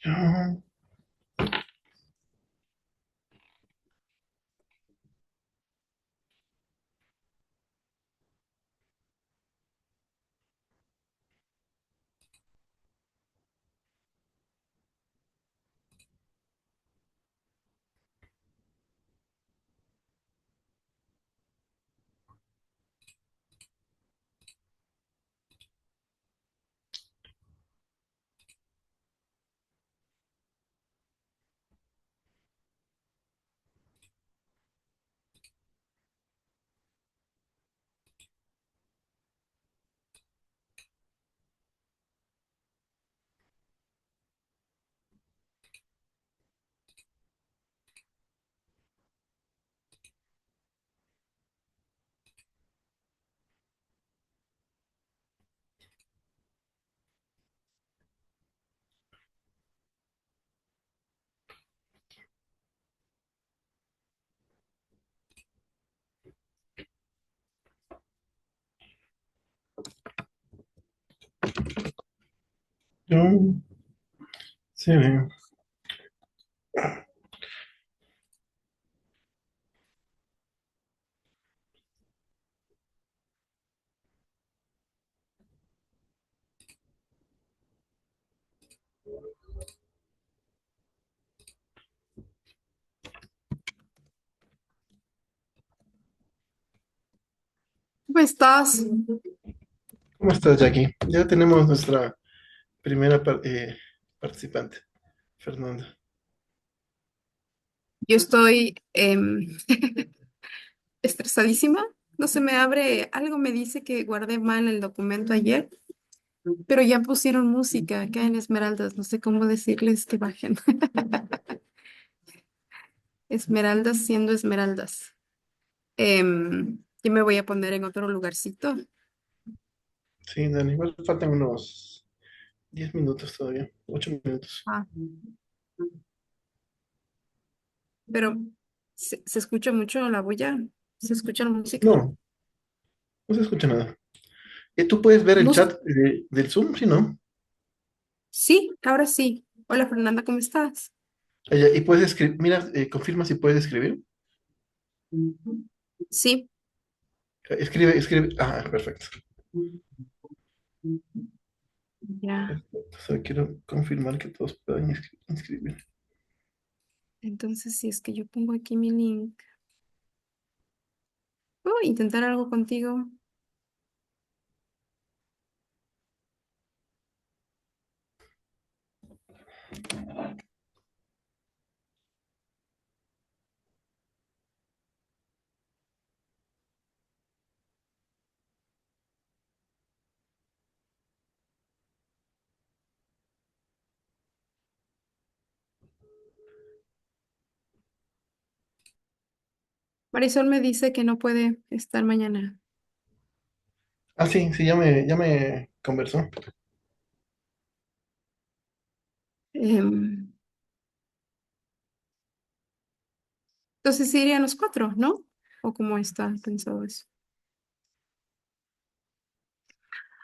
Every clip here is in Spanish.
Yo, yo, sí, ¿Cómo estás? ¿cómo estás, Jackie? Ya tenemos nuestra primera participante, Fernanda. Yo estoy estresadísima. No se me abre. Algo me dice que guardé mal el documento ayer, pero ya pusieron música acá en Esmeraldas. No sé cómo decirles que bajen. Esmeraldas siendo Esmeraldas. Yo me voy a poner en otro lugarcito. Sí, Dani, igual faltan unos 10 minutos todavía, 8 minutos. Ah, pero se escucha mucho la bulla. Se escucha la música. No, no se escucha nada. ¿Tú puedes ver el Música. chat del Zoom? Sí, ¿no? Sí, ahora sí. Hola Fernanda, ¿cómo estás? Y puedes escribir, mira, confirma si puedes escribir. Sí. Escribe, escribe. Ah, perfecto. Ya. Perfecto. Solo quiero confirmar que todos puedan inscribir. Entonces, si es que yo pongo aquí mi link. ¿Puedo intentar algo contigo? Marisol me dice que no puede estar mañana. Ah, sí, sí, ya me conversó. Em, entonces sí irían los cuatro, ¿no? ¿O cómo está pensado eso?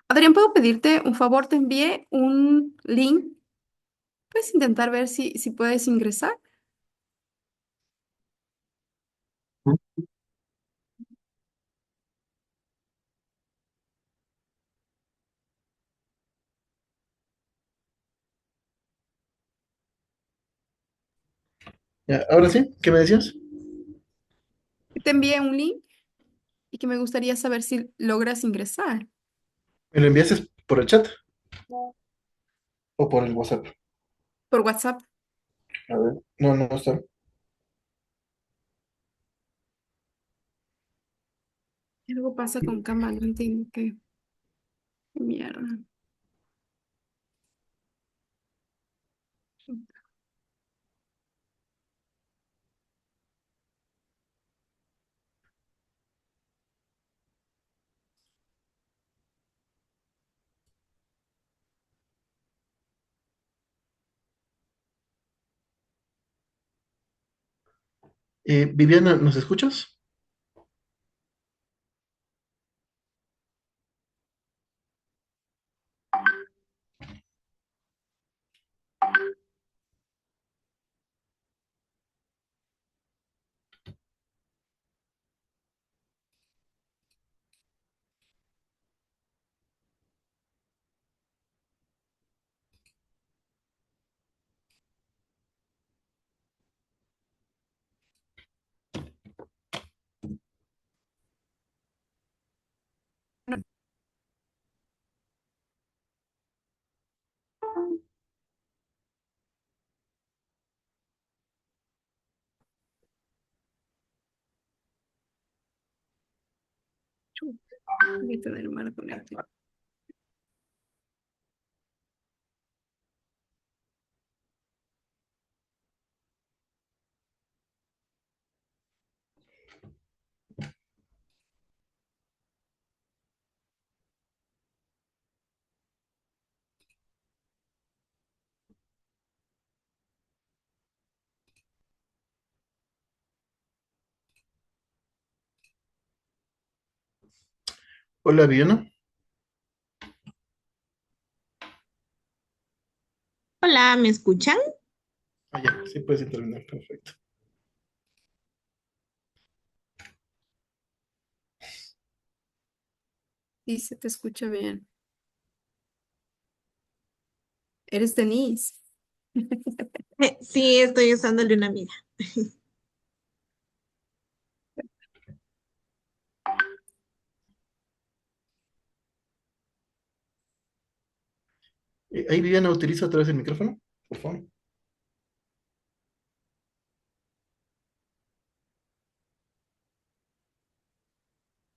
Adrián, ¿puedo pedirte un favor? Te envié un link. Puedes intentar ver si puedes ingresar Ya, ahora sí, ¿qué me decías? te envié un link y que me gustaría saber si logras ingresar ¿Me lo enviaste por el chat o por el WhatsApp? por WhatsApp. A ver, no, no está. Algo pasa con Cama, no entiendo qué mierda. Viviana, ¿nos escuchas? Voy a tener mala conexión. Hola, Viviana. Hola, ¿me escuchan? Ah, ya, sí puedes intervenir, perfecto. Sí, se te escucha bien. Eres Denise. Sí, estoy usando el de una amiga. Ahí, Viviana, utiliza otra vez el micrófono, por favor.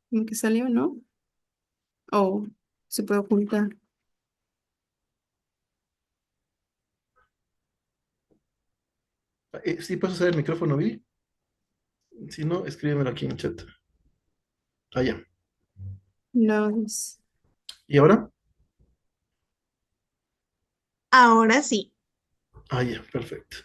Como que salió, ¿no? Oh, se puede ocultar. Sí, puedes usar el micrófono, Vivi. Si no, escríbemelo aquí en el chat. Ah, ya. No, ¿Y ahora? Ahora sí. Ah, ya, perfecto.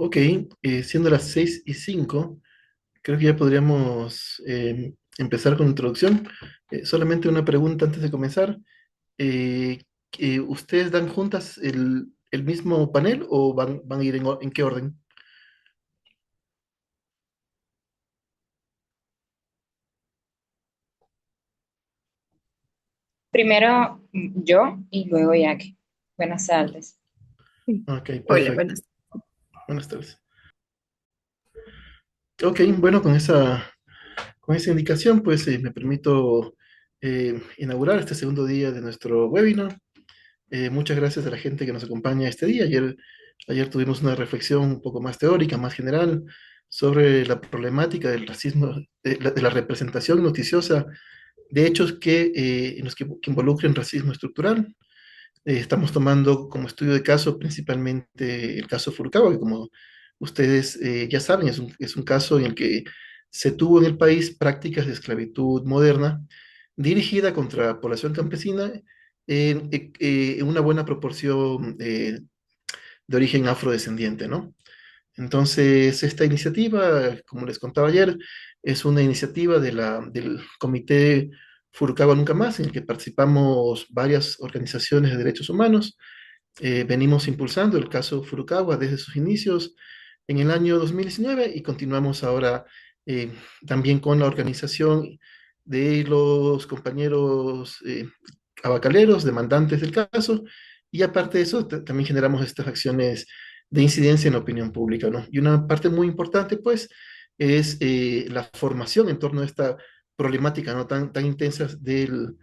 Ok, siendo las 6:05, creo que ya podríamos empezar con la introducción. Solamente una pregunta antes de comenzar. ¿Ustedes dan juntas el mismo panel o van a ir en qué orden? Primero yo y luego Jackie. Buenas tardes. Sí. Ok, Hola, perfecto. buenas. Buenas tardes. Ok, bueno, con esa indicación, pues me permito inaugurar este segundo día de nuestro webinar. Muchas gracias a la gente que nos acompaña este día. Ayer tuvimos una reflexión un poco más teórica, más general, sobre la problemática del racismo, de la representación noticiosa de hechos en los que involucren racismo estructural. Estamos tomando como estudio de caso principalmente el caso Furukawa, que como ustedes ya saben, es un caso en el que se tuvo en el país prácticas de esclavitud moderna dirigida contra población campesina en una buena proporción de origen afrodescendiente, ¿no? Entonces, esta iniciativa, como les contaba ayer, es una iniciativa del Comité Furukawa Nunca Más, en el que participamos varias organizaciones de derechos humanos. Venimos impulsando el caso Furukawa desde sus inicios en el año 2019 y continuamos ahora eh, también con la organización de los compañeros abacaleros, demandantes del caso, y aparte de eso, también generamos estas acciones de incidencia en la opinión pública, ¿no? Y una parte muy importante, pues, es la formación en torno a esta problemática, ¿no? Tan intensa de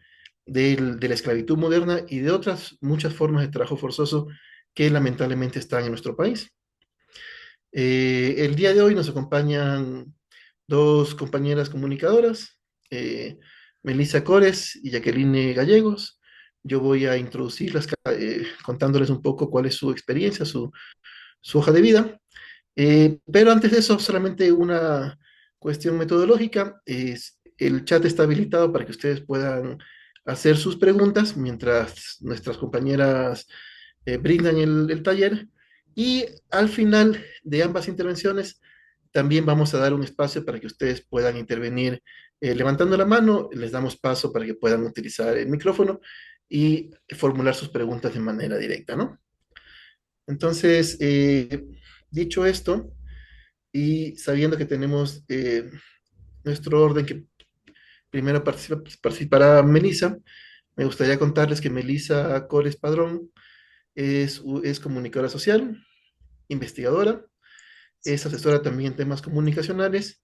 la esclavitud moderna y de otras muchas formas de trabajo forzoso que lamentablemente están en nuestro país. El día de hoy nos acompañan dos compañeras comunicadoras, Melissa Cores y Jacqueline Gallegos. Yo voy a introducirlas contándoles un poco cuál es su experiencia, su hoja de vida. Pero antes de eso, solamente una cuestión metodológica. El chat está habilitado para que ustedes puedan hacer sus preguntas mientras nuestras compañeras brindan el taller. Y al final de ambas intervenciones, también vamos a dar un espacio para que ustedes puedan intervenir levantando la mano. Les damos paso para que puedan utilizar el micrófono y formular sus preguntas de manera directa, ¿no? Entonces, dicho esto, y sabiendo que tenemos nuestro orden, que primero participará Melissa, me gustaría contarles que Melissa Cores Padrón es comunicadora social, investigadora, es asesora también en temas comunicacionales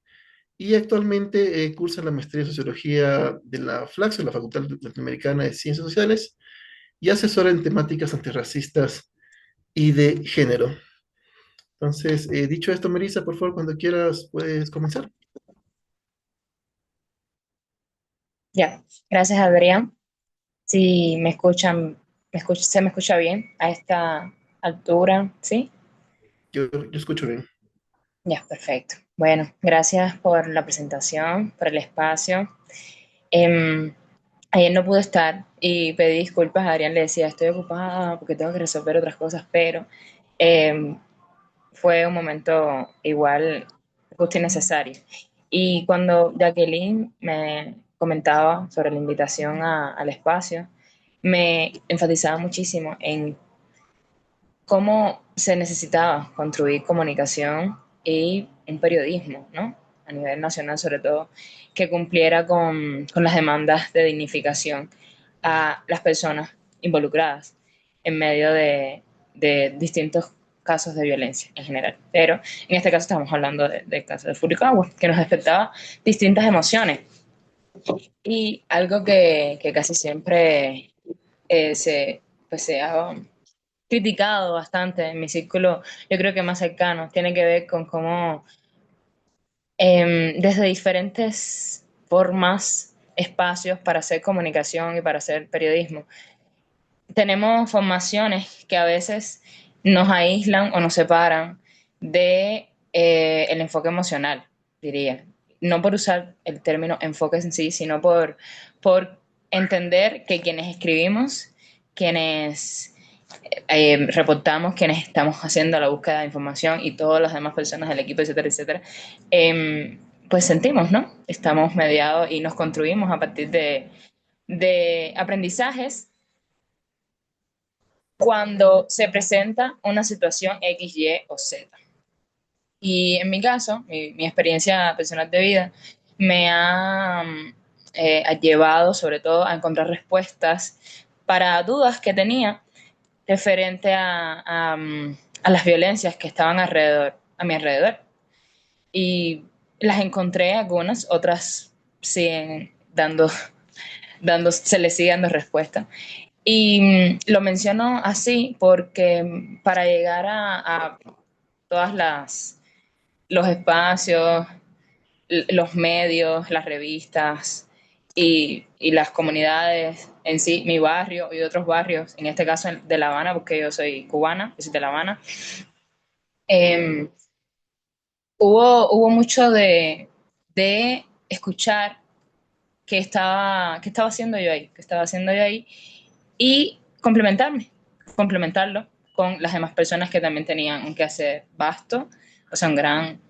y actualmente cursa la maestría en sociología de la FLACSO, la Facultad Latinoamericana de Ciencias Sociales, y asesora en temáticas antirracistas y de género. Entonces, dicho esto, Melissa, por favor, cuando quieras puedes comenzar. Ya, gracias Adrián. Si me escuchan, se me escucha bien a esta altura, ¿sí? Yo escucho bien. Ya, perfecto. Bueno, gracias por la presentación, por el espacio. Em, Ayer no pude estar y pedí disculpas a Adrián, le decía, estoy ocupada porque tengo que resolver otras cosas, pero em, fue un momento igual justo y necesario. Y cuando Jacqueline me comentaba sobre la invitación al espacio, me enfatizaba muchísimo en cómo se necesitaba construir comunicación y un periodismo, ¿no? A nivel nacional, sobre todo, que cumpliera con las demandas de dignificación a las personas involucradas en medio de distintos casos de violencia en general. Pero en este caso estamos hablando del caso de Furukawa, que nos despertaba distintas emociones. Y algo que casi siempre se ha criticado bastante en mi círculo, yo creo que más cercano, tiene que ver con cómo desde diferentes formas, espacios para hacer comunicación y para hacer periodismo, tenemos formaciones que a veces nos aíslan o nos separan de el enfoque emocional, diría. No por usar el término enfoque en sí, sino por entender que quienes escribimos, quienes reportamos quienes estamos haciendo la búsqueda de información y todas las demás personas del equipo, etcétera, etcétera, pues sentimos, ¿no? Estamos mediados y nos construimos a partir de aprendizajes cuando se presenta una situación X, Y o Z. Y en mi caso, mi experiencia personal de vida me ha llevado sobre todo a encontrar respuestas para dudas que tenía referente a las violencias que estaban a mi alrededor. Y las encontré algunas, otras siguen se les sigue dando respuesta. Y lo menciono así porque para llegar a todas los espacios, los medios, las revistas y las comunidades en sí, mi barrio y otros barrios, en este caso de La Habana, porque yo soy cubana, yo soy de La Habana, eh, hubo mucho de escuchar qué estaba haciendo yo ahí, qué estaba haciendo yo ahí, y complementarlo con las demás personas que también tenían un quehacer vasto, o sea, un gran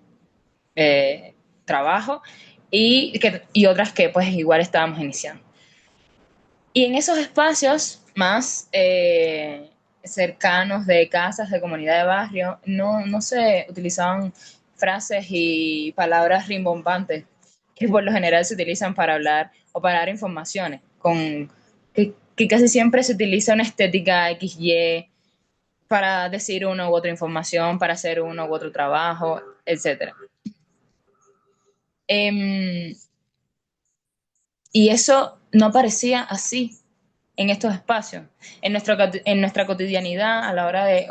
trabajo, y otras que pues igual estábamos iniciando. Y en esos espacios más cercanos de casas, de comunidad de barrio, no se utilizaban frases y palabras rimbombantes que por lo general se utilizan para hablar o para dar informaciones, que casi siempre se utiliza una estética XY para decir una u otra información, para hacer uno u otro trabajo, etc. Y eso no parecía así en estos espacios, en nuestra cotidianidad a la hora de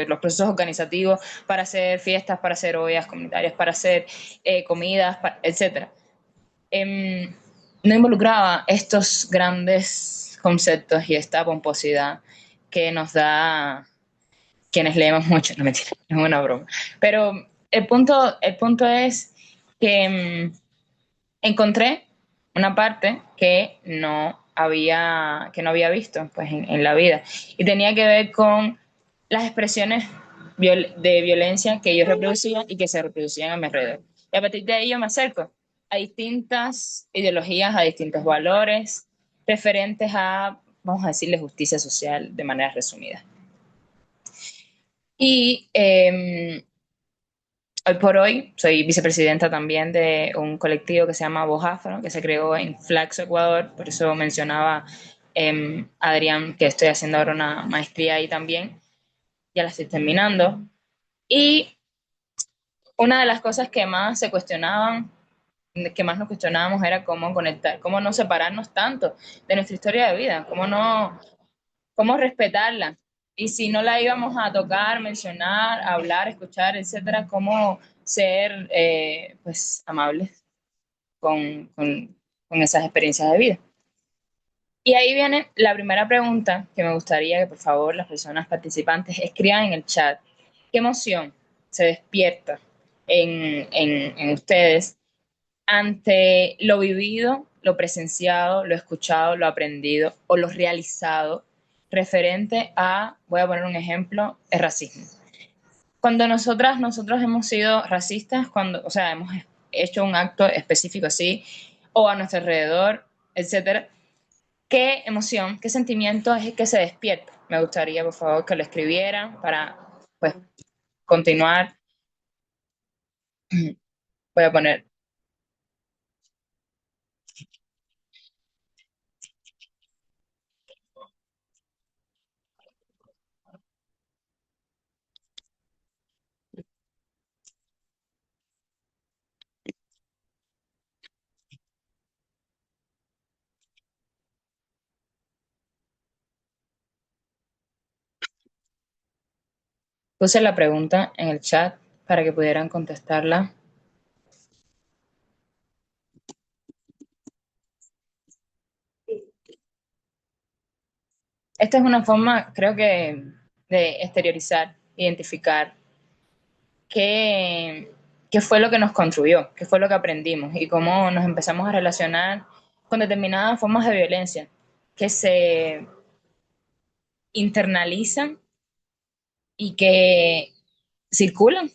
los procesos organizativos para hacer fiestas, para hacer ollas comunitarias, para hacer comidas, etc. No involucraba estos grandes conceptos y esta pomposidad que nos da quienes leemos mucho, no mentira, es una broma. Pero el punto es que encontré una parte que no había visto pues, en la vida. Y tenía que ver con las expresiones de violencia que yo reproducía y que se reproducían a mi alrededor. Y a partir de ahí yo me acerco a distintas ideologías, a distintos valores referentes a, vamos a decirle, justicia social de manera resumida. Y hoy por hoy soy vicepresidenta también de un colectivo que se llama Voz Afro, que se creó en Flaxo, Ecuador. Por eso mencionaba Adrián que estoy haciendo ahora una maestría ahí también. Ya la estoy terminando. Y una de las cosas que más se cuestionaban, que más nos cuestionábamos era cómo conectar, cómo no separarnos tanto de nuestra historia de vida, cómo respetarla. Y si no la íbamos a tocar, mencionar, hablar, escuchar, etcétera, cómo ser pues amables con esas experiencias de vida. Y ahí viene la primera pregunta que me gustaría que por favor las personas participantes escriban en el chat. ¿Qué emoción se despierta en ustedes ante lo vivido, lo presenciado, lo escuchado, lo aprendido o lo realizado referente a, voy a poner un ejemplo, el racismo? Cuando nosotros hemos sido racistas, o sea, hemos hecho un acto específico así, o a nuestro alrededor, etcétera, ¿qué emoción, qué sentimiento es el que se despierta? Me gustaría, por favor, que lo escribieran para, pues, continuar. Voy a poner. Puse la pregunta en el chat para que pudieran contestarla. Esta es una forma, creo que, de exteriorizar, identificar qué fue lo que nos construyó, qué fue lo que aprendimos y cómo nos empezamos a relacionar con determinadas formas de violencia que internalizan y que circulan,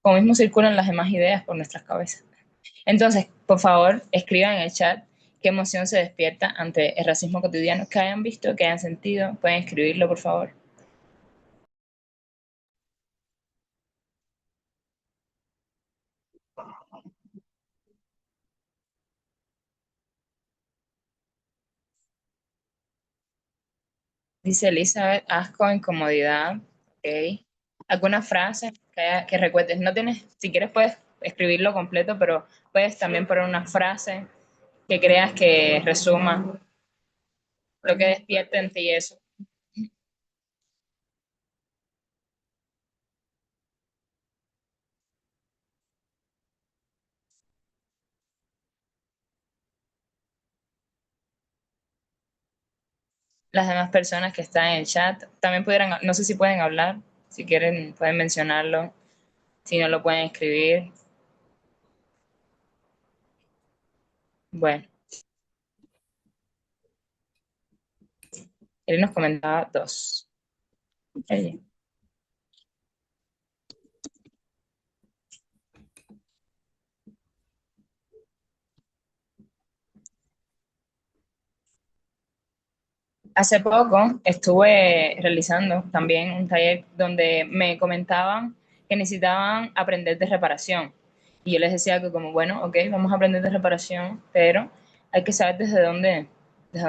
como mismo circulan las demás ideas por nuestras cabezas. Entonces, por favor, escriban en el chat qué emoción se despierta ante el racismo cotidiano que hayan visto, que hayan sentido. Pueden escribirlo, por favor. Dice Elizabeth, asco, incomodidad. Ok. ¿Alguna frase que recuerdes? No tienes, si quieres puedes escribirlo completo, pero puedes también poner una frase que creas que resuma lo que despierta en ti eso. Las demás personas que están en el chat también pudieran, no sé si pueden hablar, si quieren pueden mencionarlo, si no lo pueden escribir. Bueno, él nos comentaba dos. Oye, hace poco estuve realizando también un taller donde me comentaban que necesitaban aprender de reparación. Y yo les decía que como, bueno, ok, vamos a aprender de reparación, pero hay que saber desde dónde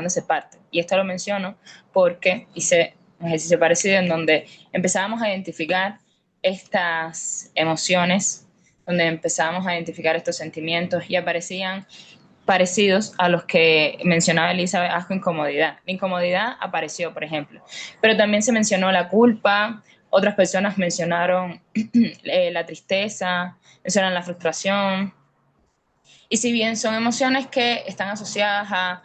se parte. Y esto lo menciono porque hice un ejercicio parecido en donde empezábamos a identificar estas emociones, donde empezábamos a identificar estos sentimientos y aparecían parecidos a los que mencionaba Elizabeth, asco, incomodidad. La incomodidad apareció, por ejemplo, pero también se mencionó la culpa, otras personas mencionaron la tristeza, mencionan la frustración, y si bien son emociones que están asociadas a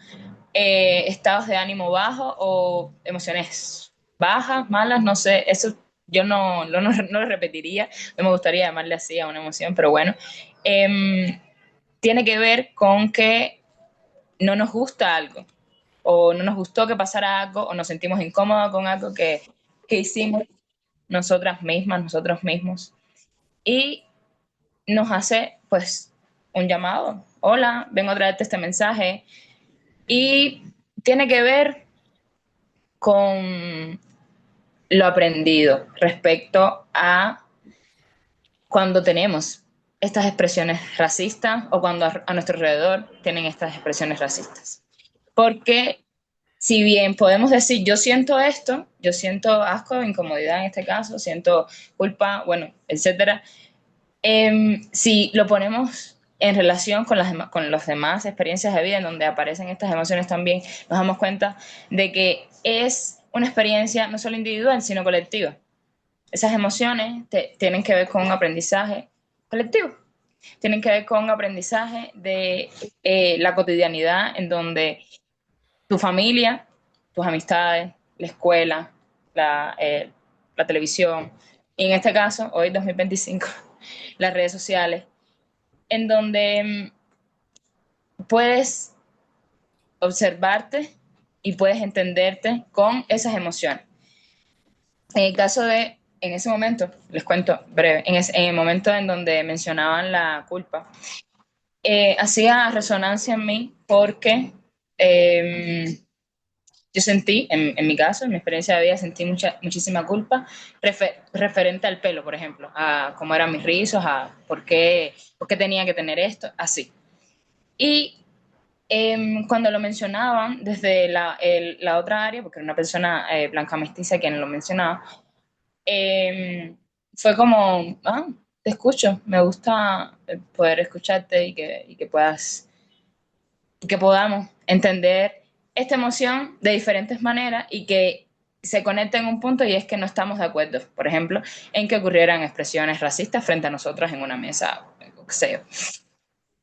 estados de ánimo bajo o emociones bajas, malas, no sé, eso yo no lo repetiría, no me gustaría llamarle así a una emoción, pero bueno, tiene que ver con que no nos gusta algo, o no nos gustó que pasara algo, o nos sentimos incómodos con algo que hicimos nosotras mismas, nosotros mismos, y nos hace pues un llamado. Hola, vengo a traerte este mensaje. Y tiene que ver con lo aprendido respecto a cuando tenemos estas expresiones racistas o cuando a nuestro alrededor tienen estas expresiones racistas. Porque si bien podemos decir, yo siento esto, yo siento asco, incomodidad en este caso, siento culpa, bueno, etcétera, si lo ponemos en relación con con las demás experiencias de vida en donde aparecen estas emociones también, nos damos cuenta de que es una experiencia no solo individual, sino colectiva. Esas emociones tienen que ver con un aprendizaje colectivo, tienen que ver con un aprendizaje de la cotidianidad en donde tu familia, tus amistades, la escuela, la televisión, y en este caso, hoy 2025, las redes sociales, en donde puedes observarte y puedes entenderte con esas emociones. En el caso de, en ese momento, les cuento breve, en el momento en donde mencionaban la culpa, hacía resonancia en mí porque yo sentí, en mi caso, en mi experiencia de vida, sentí muchísima culpa referente al pelo, por ejemplo, a cómo eran mis rizos, a por qué tenía que tener esto, así. Y cuando lo mencionaban desde la otra área, porque era una persona blanca mestiza quien lo mencionaba, fue como, te escucho, me gusta poder escucharte y que puedas, que podamos entender esta emoción de diferentes maneras y que se conecte en un punto y es que no estamos de acuerdo, por ejemplo, en que ocurrieran expresiones racistas frente a nosotros en una mesa, o qué sé yo,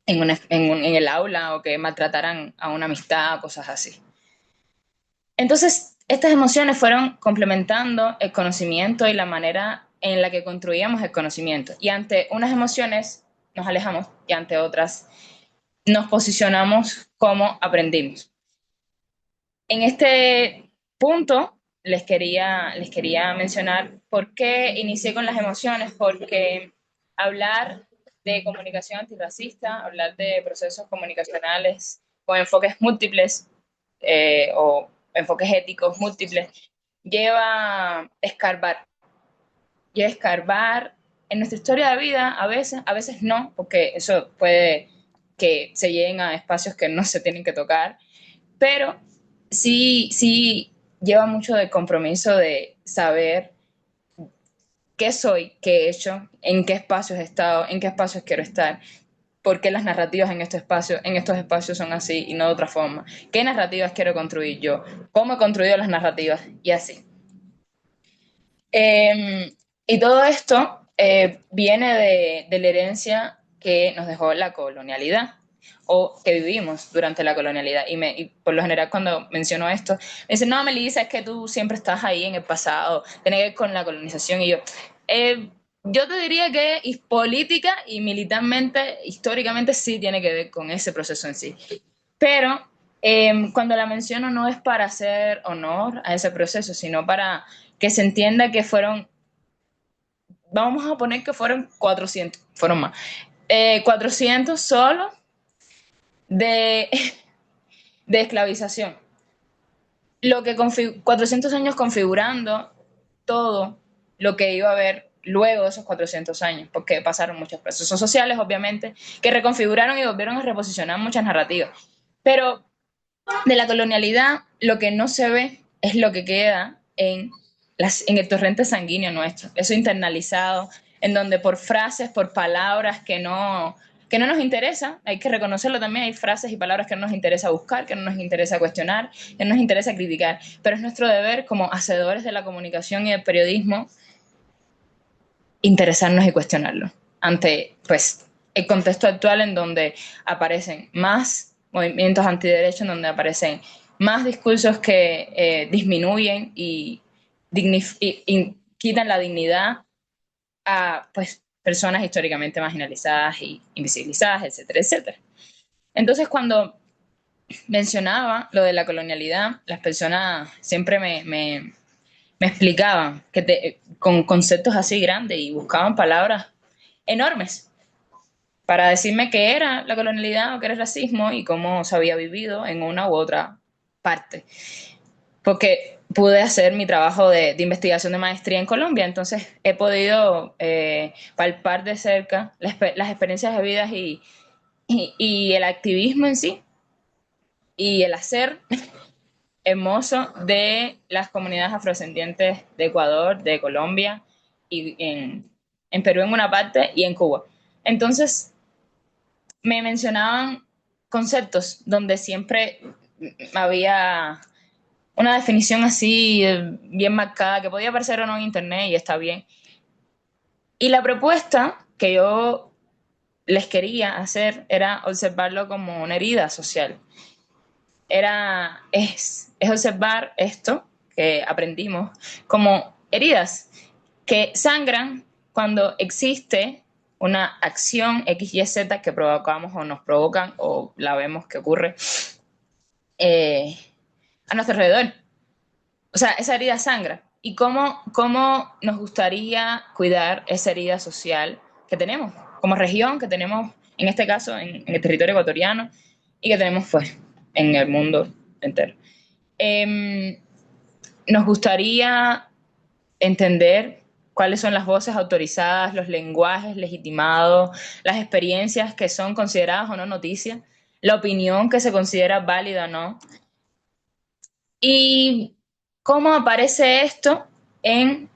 en el aula o que maltrataran a una amistad, cosas así. Entonces, estas emociones fueron complementando el conocimiento y la manera en la que construíamos el conocimiento. Y ante unas emociones nos alejamos y ante otras nos posicionamos como aprendimos. En este punto, les quería mencionar por qué inicié con las emociones, porque hablar de comunicación antirracista, hablar de procesos comunicacionales con enfoques múltiples o enfoques éticos múltiples, lleva a escarbar, en nuestra historia de vida, a veces no, porque eso puede que se lleguen a espacios que no se tienen que tocar, pero sí lleva mucho de compromiso de saber qué soy, qué he hecho, en qué espacios he estado, en qué espacios quiero estar, por qué las narrativas en estos espacios son así y no de otra forma, qué narrativas quiero construir yo, cómo he construido las narrativas y así. Y todo esto viene de la herencia que nos dejó la colonialidad o que vivimos durante la colonialidad. Y por lo general cuando menciono esto, me dicen, no, Melissa, es que tú siempre estás ahí en el pasado, tiene que ver con la colonización. Y yo te diría que política y militarmente, históricamente, sí tiene que ver con ese proceso en sí. Pero cuando la menciono no es para hacer honor a ese proceso, sino para que se entienda que vamos a poner que fueron 400, fueron más, 400 solo de, de esclavización. 400 años configurando todo lo que iba a haber luego de esos 400 años, porque pasaron muchos procesos sociales, obviamente, que reconfiguraron y volvieron a reposicionar muchas narrativas. Pero de la colonialidad, lo que no se ve es lo que queda en el torrente sanguíneo nuestro, eso internalizado, en donde por frases, por palabras que no nos interesa, hay que reconocerlo también, hay frases y palabras que no nos interesa buscar, que no nos interesa cuestionar, que no nos interesa criticar, pero es nuestro deber como hacedores de la comunicación y del periodismo interesarnos y cuestionarlo ante pues, el contexto actual en donde aparecen más movimientos antiderechos, en donde aparecen más discursos que disminuyen y quitan la dignidad a pues, personas históricamente marginalizadas y invisibilizadas, etcétera, etcétera. Entonces, cuando mencionaba lo de la colonialidad, las personas siempre me explicaban con conceptos así grandes y buscaban palabras enormes para decirme qué era la colonialidad o qué era el racismo y cómo se había vivido en una u otra parte. Porque pude hacer mi trabajo de investigación de maestría en Colombia, entonces he podido palpar de cerca las experiencias de vida y el activismo en sí y el hacer hermoso de las comunidades afrodescendientes de Ecuador, de Colombia y en Perú en una parte y en Cuba. Entonces, me mencionaban conceptos donde siempre había una definición así bien marcada que podía aparecer o no en internet y está bien. Y la propuesta que yo les quería hacer era observarlo como una herida social. Es observar esto que aprendimos como heridas que sangran cuando existe una acción X, Y, Z que provocamos o nos provocan o la vemos que ocurre a nuestro alrededor. O sea, esa herida sangra. ¿Y cómo nos gustaría cuidar esa herida social que tenemos como región, que tenemos en este caso en el territorio ecuatoriano y que tenemos pues en el mundo entero? Nos gustaría entender cuáles son las voces autorizadas, los lenguajes legitimados, las experiencias que son consideradas o no noticias, la opinión que se considera válida o no. Y cómo aparece esto en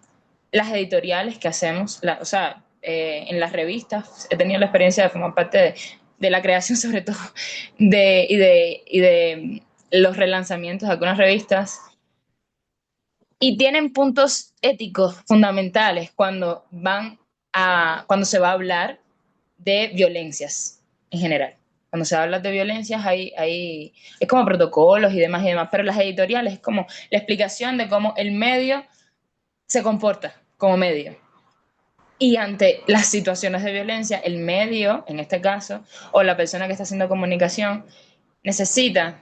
las editoriales que hacemos, o sea, en las revistas. He tenido la experiencia de formar parte de la creación, sobre todo, y de los relanzamientos de algunas revistas. Y tienen puntos éticos fundamentales cuando se va a hablar de violencias en general. Cuando se habla de violencias hay como protocolos y demás, pero las editoriales es como la explicación de cómo el medio se comporta como medio. Y ante las situaciones de violencia, el medio, en este caso, o la persona que está haciendo comunicación, necesita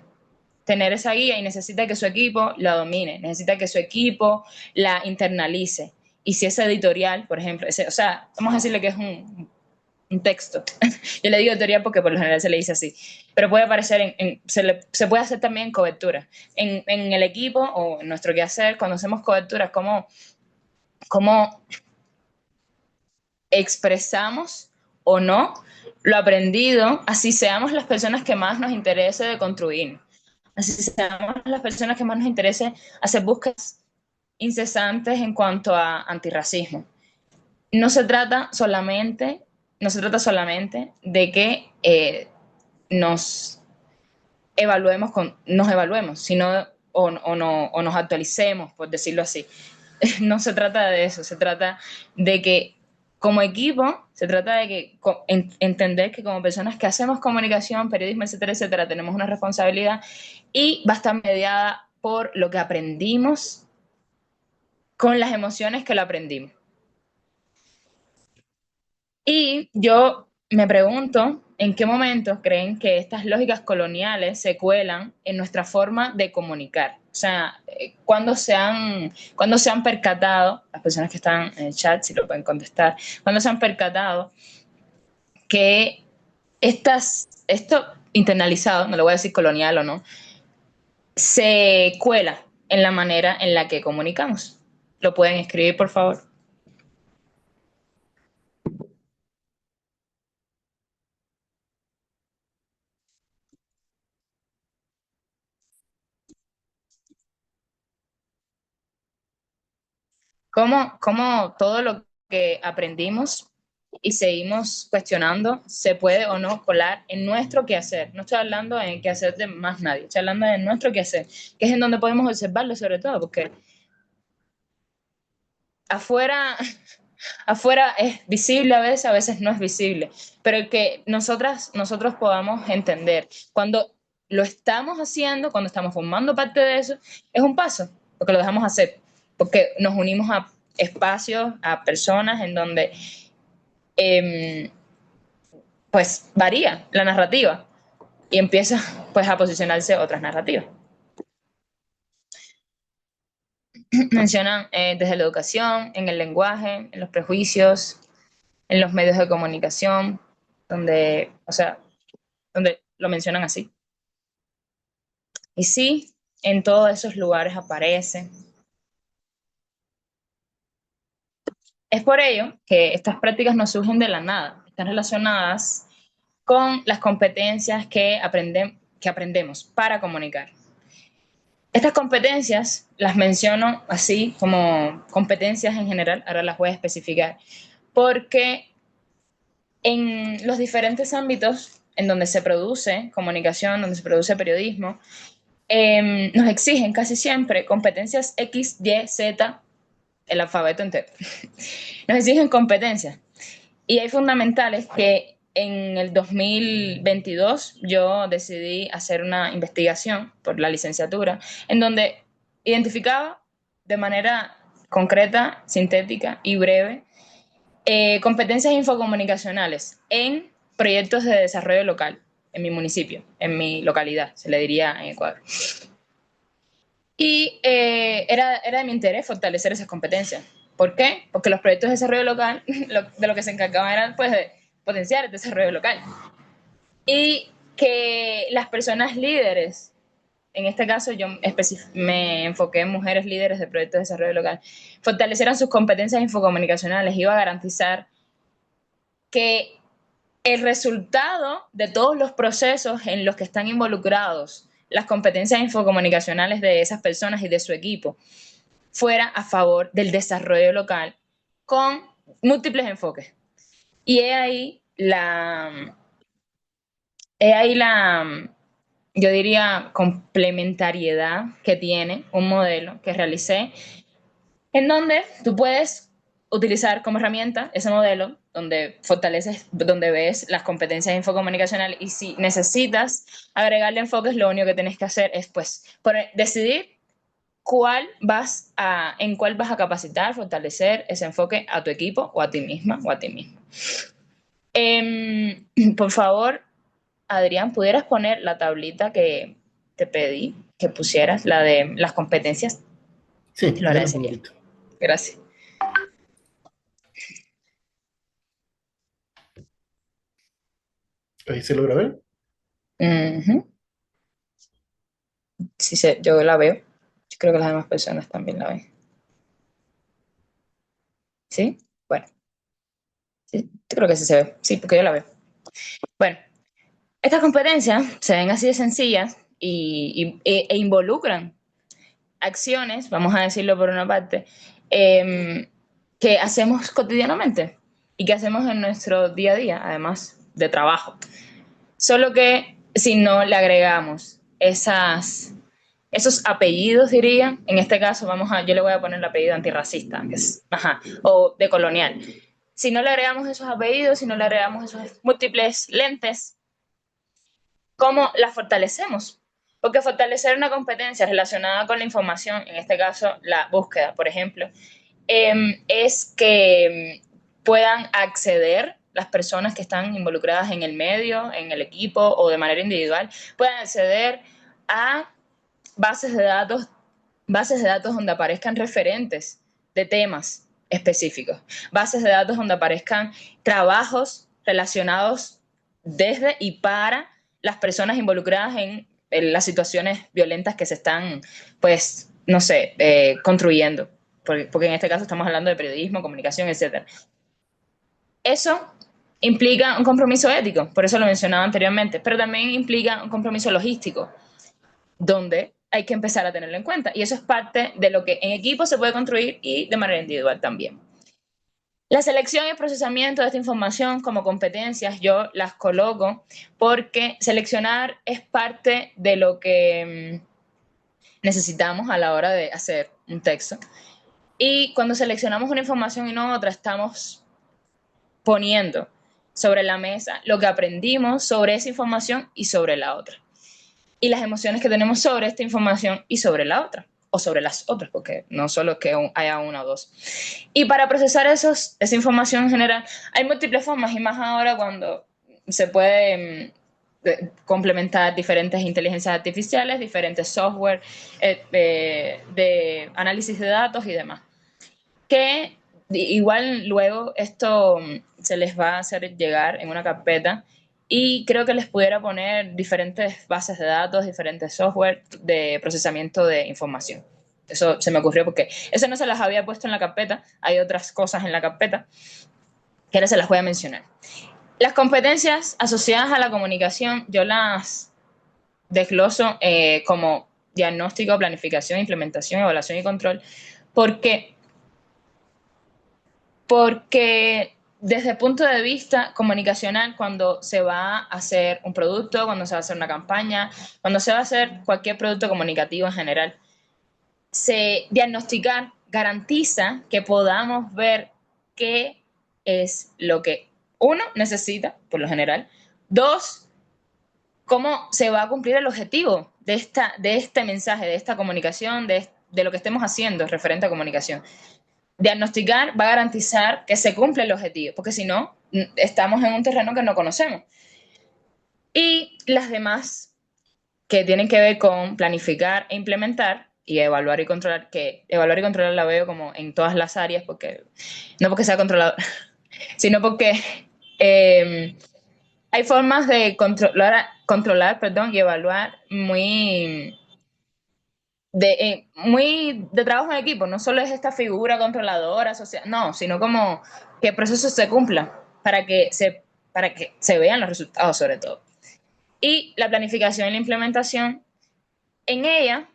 tener esa guía y necesita que su equipo la domine, necesita que su equipo la internalice. Y si es editorial, por ejemplo, o sea, vamos a decirle que es un texto. Yo le digo editorial porque por lo general se le dice así, pero puede aparecer se puede hacer también cobertura. En el equipo o en nuestro quehacer, cuando hacemos coberturas, cómo expresamos o no lo aprendido, así seamos las personas que más nos interese de construir, así seamos las personas que más nos interese hacer búsquedas incesantes en cuanto a antirracismo. No se trata solamente, no se trata solamente de que nos nos evaluemos, sino o nos actualicemos, por decirlo así. No se trata de eso, se trata de que como equipo, se trata de que entender que como personas que hacemos comunicación, periodismo, etcétera, etcétera, tenemos una responsabilidad y va a estar mediada por lo que aprendimos con las emociones que lo aprendimos. Y yo me pregunto en qué momentos creen que estas lógicas coloniales se cuelan en nuestra forma de comunicar. O sea, cuando se han percatado, las personas que están en el chat, si lo pueden contestar, cuando se han percatado que esto internalizado, no le voy a decir colonial o no, se cuela en la manera en la que comunicamos. ¿Lo pueden escribir, por favor? ¿Cómo todo lo que aprendimos y seguimos cuestionando se puede o no colar en nuestro quehacer? No estoy hablando en el quehacer de más nadie, estoy hablando de nuestro quehacer, que es en donde podemos observarlo sobre todo, porque afuera, afuera es visible a veces no es visible, pero que nosotros podamos entender cuando lo estamos haciendo, cuando estamos formando parte de eso, es un paso, porque lo dejamos hacer, porque nos unimos a espacios, a personas en donde pues varía la narrativa y empieza pues a posicionarse otras narrativas. Mencionan desde la educación, en el lenguaje, en los prejuicios, en los medios de comunicación, donde lo mencionan así. Y sí, en todos esos lugares aparece. Es por ello que estas prácticas no surgen de la nada, están relacionadas con las competencias que aprendemos para comunicar. Estas competencias las menciono así como competencias en general, ahora las voy a especificar, porque en los diferentes ámbitos en donde se produce comunicación, donde se produce periodismo, nos exigen casi siempre competencias X, Y, Z, el alfabeto entero. Nos exigen competencias. Y hay fundamentales que en el 2022 yo decidí hacer una investigación por la licenciatura en donde identificaba de manera concreta, sintética y breve competencias infocomunicacionales en proyectos de desarrollo local, en mi municipio, en mi localidad, se le diría en Ecuador. Y era de mi interés fortalecer esas competencias. ¿Por qué? Porque los proyectos de desarrollo local de lo que se encargaban era pues, de potenciar el desarrollo local. Y que las personas líderes, en este caso yo me enfoqué en mujeres líderes de proyectos de desarrollo local, fortalecieran sus competencias infocomunicacionales, iba a garantizar que el resultado de todos los procesos en los que están involucrados las competencias infocomunicacionales de esas personas y de su equipo fuera a favor del desarrollo local con múltiples enfoques. Y yo diría, complementariedad que tiene un modelo que realicé, en donde tú puedes utilizar como herramienta ese modelo, donde fortaleces, donde ves las competencias infocomunicacionales y si necesitas agregarle enfoques, lo único que tienes que hacer es pues decidir en cuál vas a capacitar, fortalecer ese enfoque a tu equipo o a ti misma o a ti mismo. Por favor, Adrián, ¿pudieras poner la tablita que te pedí que pusieras la de las competencias. Sí, Te lo ya lo agradecería. favorito. Gracias. Ahí se logra ver. Ujú. Sí, yo la veo. Yo creo que las demás personas también la ven. ¿Sí? Bueno, sí, yo creo que sí se ve. Sí, porque yo la veo. Bueno, estas competencias se ven así de sencillas e involucran acciones, vamos a decirlo por una parte, que hacemos cotidianamente y que hacemos en nuestro día a día, además de trabajo. Solo que si no le agregamos esos apellidos, diría, en este caso yo le voy a poner el apellido antirracista, que es, ajá, o de colonial. Si no le agregamos esos apellidos, si no le agregamos esos múltiples lentes, ¿cómo la fortalecemos? Porque fortalecer una competencia relacionada con la información, en este caso la búsqueda, por ejemplo, es que puedan acceder las personas que están involucradas en el medio, en el equipo o de manera individual, puedan acceder a bases de datos donde aparezcan referentes de temas específicos, bases de datos donde aparezcan trabajos relacionados desde y para las personas involucradas en las situaciones violentas que se están, pues, no sé, construyendo, porque en este caso estamos hablando de periodismo, comunicación, etc. Eso implica un compromiso ético, por eso lo mencionaba anteriormente, pero también implica un compromiso logístico, donde hay que empezar a tenerlo en cuenta. Y eso es parte de lo que en equipo se puede construir y de manera individual también. La selección y el procesamiento de esta información como competencias yo las coloco porque seleccionar es parte de lo que necesitamos a la hora de hacer un texto. Y cuando seleccionamos una información y no otra, estamos poniendo sobre la mesa lo que aprendimos sobre esa información y sobre la otra. Y las emociones que tenemos sobre esta información y sobre la otra, o sobre las otras, porque no solo que haya una o dos. Y para procesar esa información en general, hay múltiples formas, y más ahora cuando se puede complementar diferentes inteligencias artificiales, diferentes software de análisis de datos y demás. Que igual luego esto se les va a hacer llegar en una carpeta y creo que les pudiera poner diferentes bases de datos, diferentes software de procesamiento de información. Eso se me ocurrió porque eso no se las había puesto en la carpeta, hay otras cosas en la carpeta que ahora se las voy a mencionar. Las competencias asociadas a la comunicación yo las desgloso como diagnóstico, planificación, implementación, evaluación y control, porque desde el punto de vista comunicacional, cuando se va a hacer un producto, cuando se va a hacer una campaña, cuando se va a hacer cualquier producto comunicativo en general, diagnosticar garantiza que podamos ver qué es lo que uno necesita, por lo general, dos, cómo se va a cumplir el objetivo de este mensaje, de esta comunicación, de lo que estemos haciendo referente a comunicación. Diagnosticar va a garantizar que se cumple el objetivo, porque si no, estamos en un terreno que no conocemos. Y las demás que tienen que ver con planificar e implementar y evaluar y controlar, que evaluar y controlar la veo como en todas las áreas, no porque sea controlador, sino porque hay formas de controlar y evaluar muy de trabajo en equipo, no solo es esta figura controladora social, no, sino como que el proceso se cumpla para que se vean los resultados sobre todo. Y la planificación y la implementación, en ella,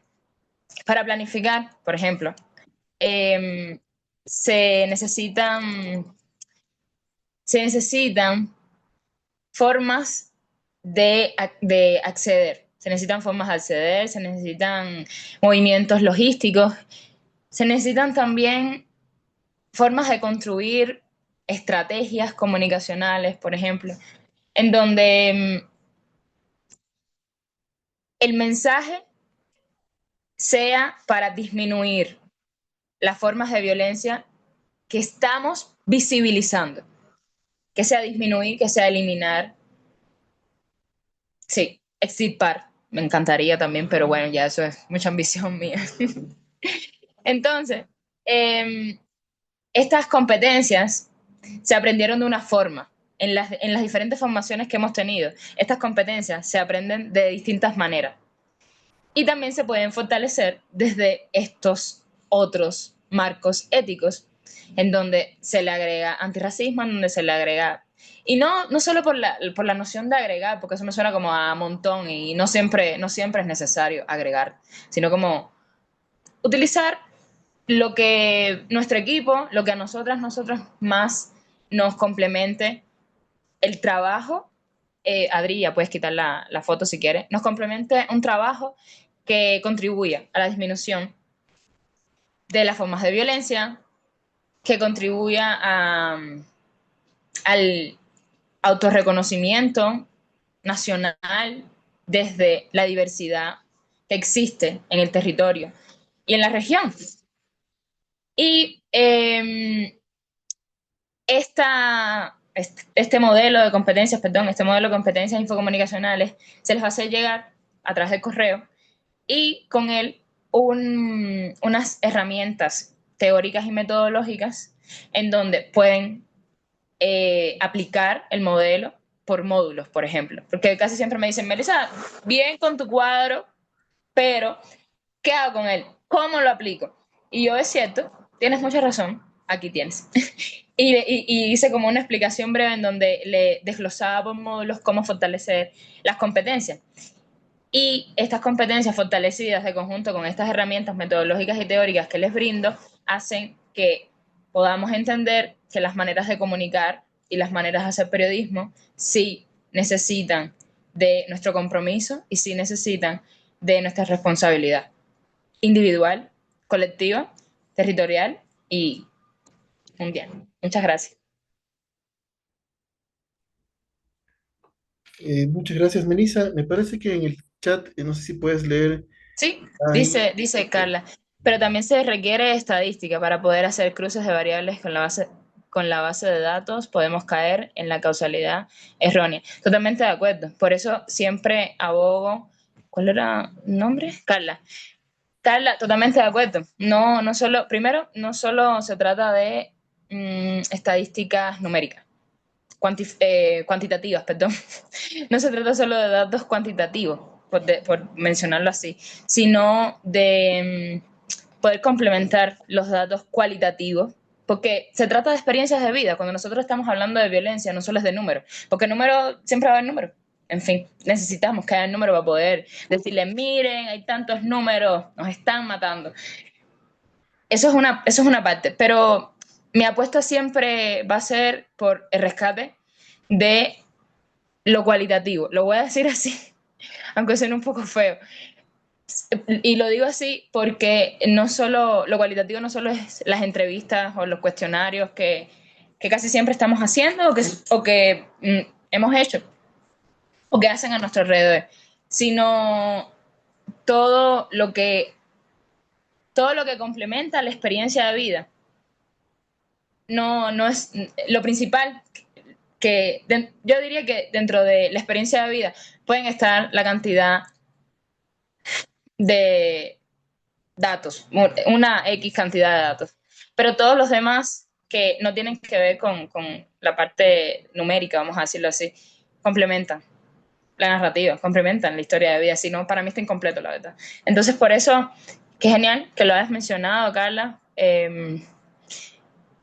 para planificar, por ejemplo, se necesitan formas de acceder. Se necesitan formas de acceder, se necesitan movimientos logísticos, se necesitan también formas de construir estrategias comunicacionales, por ejemplo, en donde el mensaje sea para disminuir las formas de violencia que estamos visibilizando, que sea disminuir, que sea eliminar, sí, extirpar me encantaría también, pero bueno, ya eso es mucha ambición mía. Entonces, em, estas competencias se aprendieron de una forma. En las diferentes formaciones que hemos tenido, estas competencias se aprenden de distintas maneras. Y también se pueden fortalecer desde estos otros marcos éticos, en donde se le agrega antirracismo, en donde se le agrega... Y no solo por la noción de agregar, porque eso me suena como a montón y no siempre es necesario agregar, sino como utilizar lo que nuestro equipo, lo que a nosotros más nos complemente el trabajo. Adri, ya puedes quitar la foto si quieres, nos complemente un trabajo que contribuya a la disminución de las formas de violencia, que contribuya al autorreconocimiento nacional desde la diversidad que existe en el territorio y en la región. Y este modelo de competencias, este modelo de competencias infocomunicacionales se les va a hacer llegar a través del correo y con él unas herramientas teóricas y metodológicas en donde pueden aplicar el modelo por módulos, por ejemplo. Porque casi siempre me dicen, Melissa, bien con tu cuadro, pero ¿qué hago con él? ¿Cómo lo aplico? Y yo, es cierto, tienes mucha razón, aquí tienes. Y hice como una explicación breve en donde le desglosaba por módulos cómo fortalecer las competencias. Y estas competencias fortalecidas de conjunto con estas herramientas metodológicas y teóricas que les brindo hacen que podamos entender que las maneras de comunicar y las maneras de hacer periodismo sí necesitan de nuestro compromiso y sí necesitan de nuestra responsabilidad individual, colectiva, territorial y mundial. Muchas gracias. Muchas gracias, Melissa. Me parece que en el chat, no sé si puedes leer, Sí, hay, dice Carla, pero también se requiere estadística para poder hacer cruces de variables con la base de datos, podemos caer en la causalidad errónea. Totalmente de acuerdo. Por eso siempre abogo. ¿Cuál era el nombre? Carla. Carla, totalmente de acuerdo. No solo, primero, no solo se trata de estadísticas numéricas, cuantitativas, perdón. No se trata solo de datos cuantitativos, por mencionarlo así, sino de poder complementar los datos cualitativos, porque se trata de experiencias de vida. Cuando nosotros estamos hablando de violencia, no solo es de números, porque número siempre va a haber números. En fin, necesitamos que haya número para poder decirle, miren, hay tantos números, nos están matando. Eso es una parte, pero mi apuesta siempre va a ser por el rescate de lo cualitativo. Lo voy a decir así, aunque suene un poco feo. Y lo digo así porque no solo, lo cualitativo no solo es las entrevistas o los cuestionarios que casi siempre estamos haciendo o que hemos hecho o que hacen a nuestro alrededor, sino todo lo que, todo lo que complementa la experiencia de vida. No es lo principal yo diría que dentro de la experiencia de vida pueden estar la cantidad de datos, una X cantidad de datos, pero todos los demás que no tienen que ver con la parte numérica, vamos a decirlo así, complementan la narrativa, complementan la historia de vida, si no, para mí está incompleto, la verdad. Entonces, por eso, qué genial que lo hayas mencionado, Carla,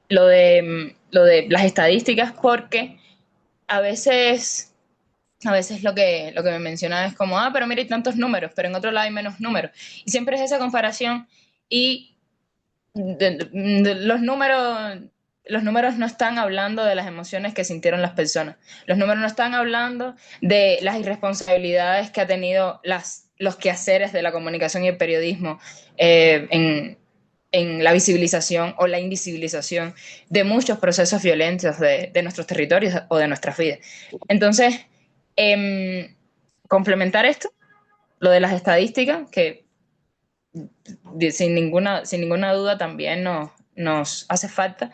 lo de las estadísticas, porque a veces lo que me mencionaba es como, pero mira, hay tantos números, pero en otro lado hay menos números. Y siempre es esa comparación y los números no están hablando de las emociones que sintieron las personas. Los números no están hablando de las irresponsabilidades que ha tenido los quehaceres de la comunicación y el periodismo en la visibilización o la invisibilización de muchos procesos violentos de nuestros territorios o de nuestras vidas. Entonces, complementar esto, lo de las estadísticas, que sin ninguna duda también nos hace falta,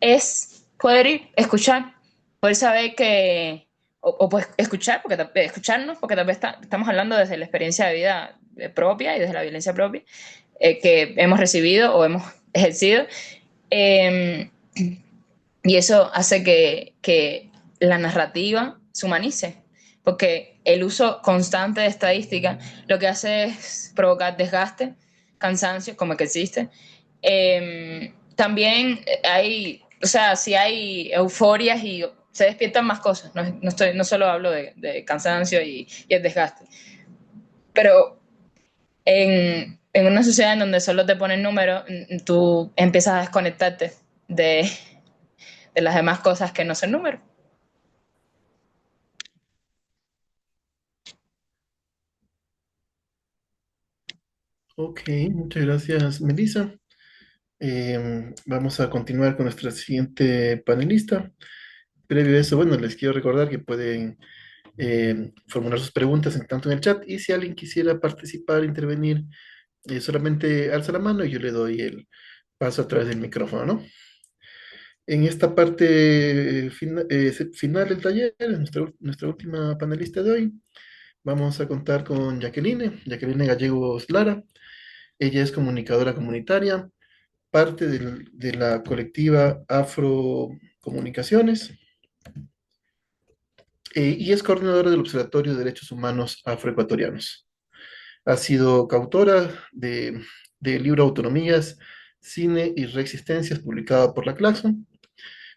es poder escuchar, poder saber que o pues escuchar, escucharnos, porque tal vez estamos hablando desde la experiencia de vida propia y desde la violencia propia que hemos recibido o hemos ejercido. Eh, y eso hace que la narrativa se humanice, porque el uso constante de estadística lo que hace es provocar desgaste, cansancio, como que existe. También hay, o sea, si hay euforias y se despiertan más cosas, no solo hablo de cansancio y el desgaste, pero en una sociedad en donde solo te ponen números, tú empiezas a desconectarte de, de las demás cosas que no son números. Ok, muchas gracias, Melissa. Vamos a continuar con nuestra siguiente panelista. Previo a eso, bueno, les quiero recordar que pueden formular sus preguntas tanto en el chat y si alguien quisiera participar, intervenir, solamente alza la mano y yo le doy el paso a través del micrófono, ¿no? En esta parte final del taller, nuestra última panelista de hoy, vamos a contar con Jacqueline Gallegos Lara. Ella es comunicadora comunitaria, parte de la colectiva Afro Comunicaciones y es coordinadora del Observatorio de Derechos Humanos Afroecuatorianos. Ha sido coautora del libro Autonomías, Cine y Reexistencias, publicado por la Claxon,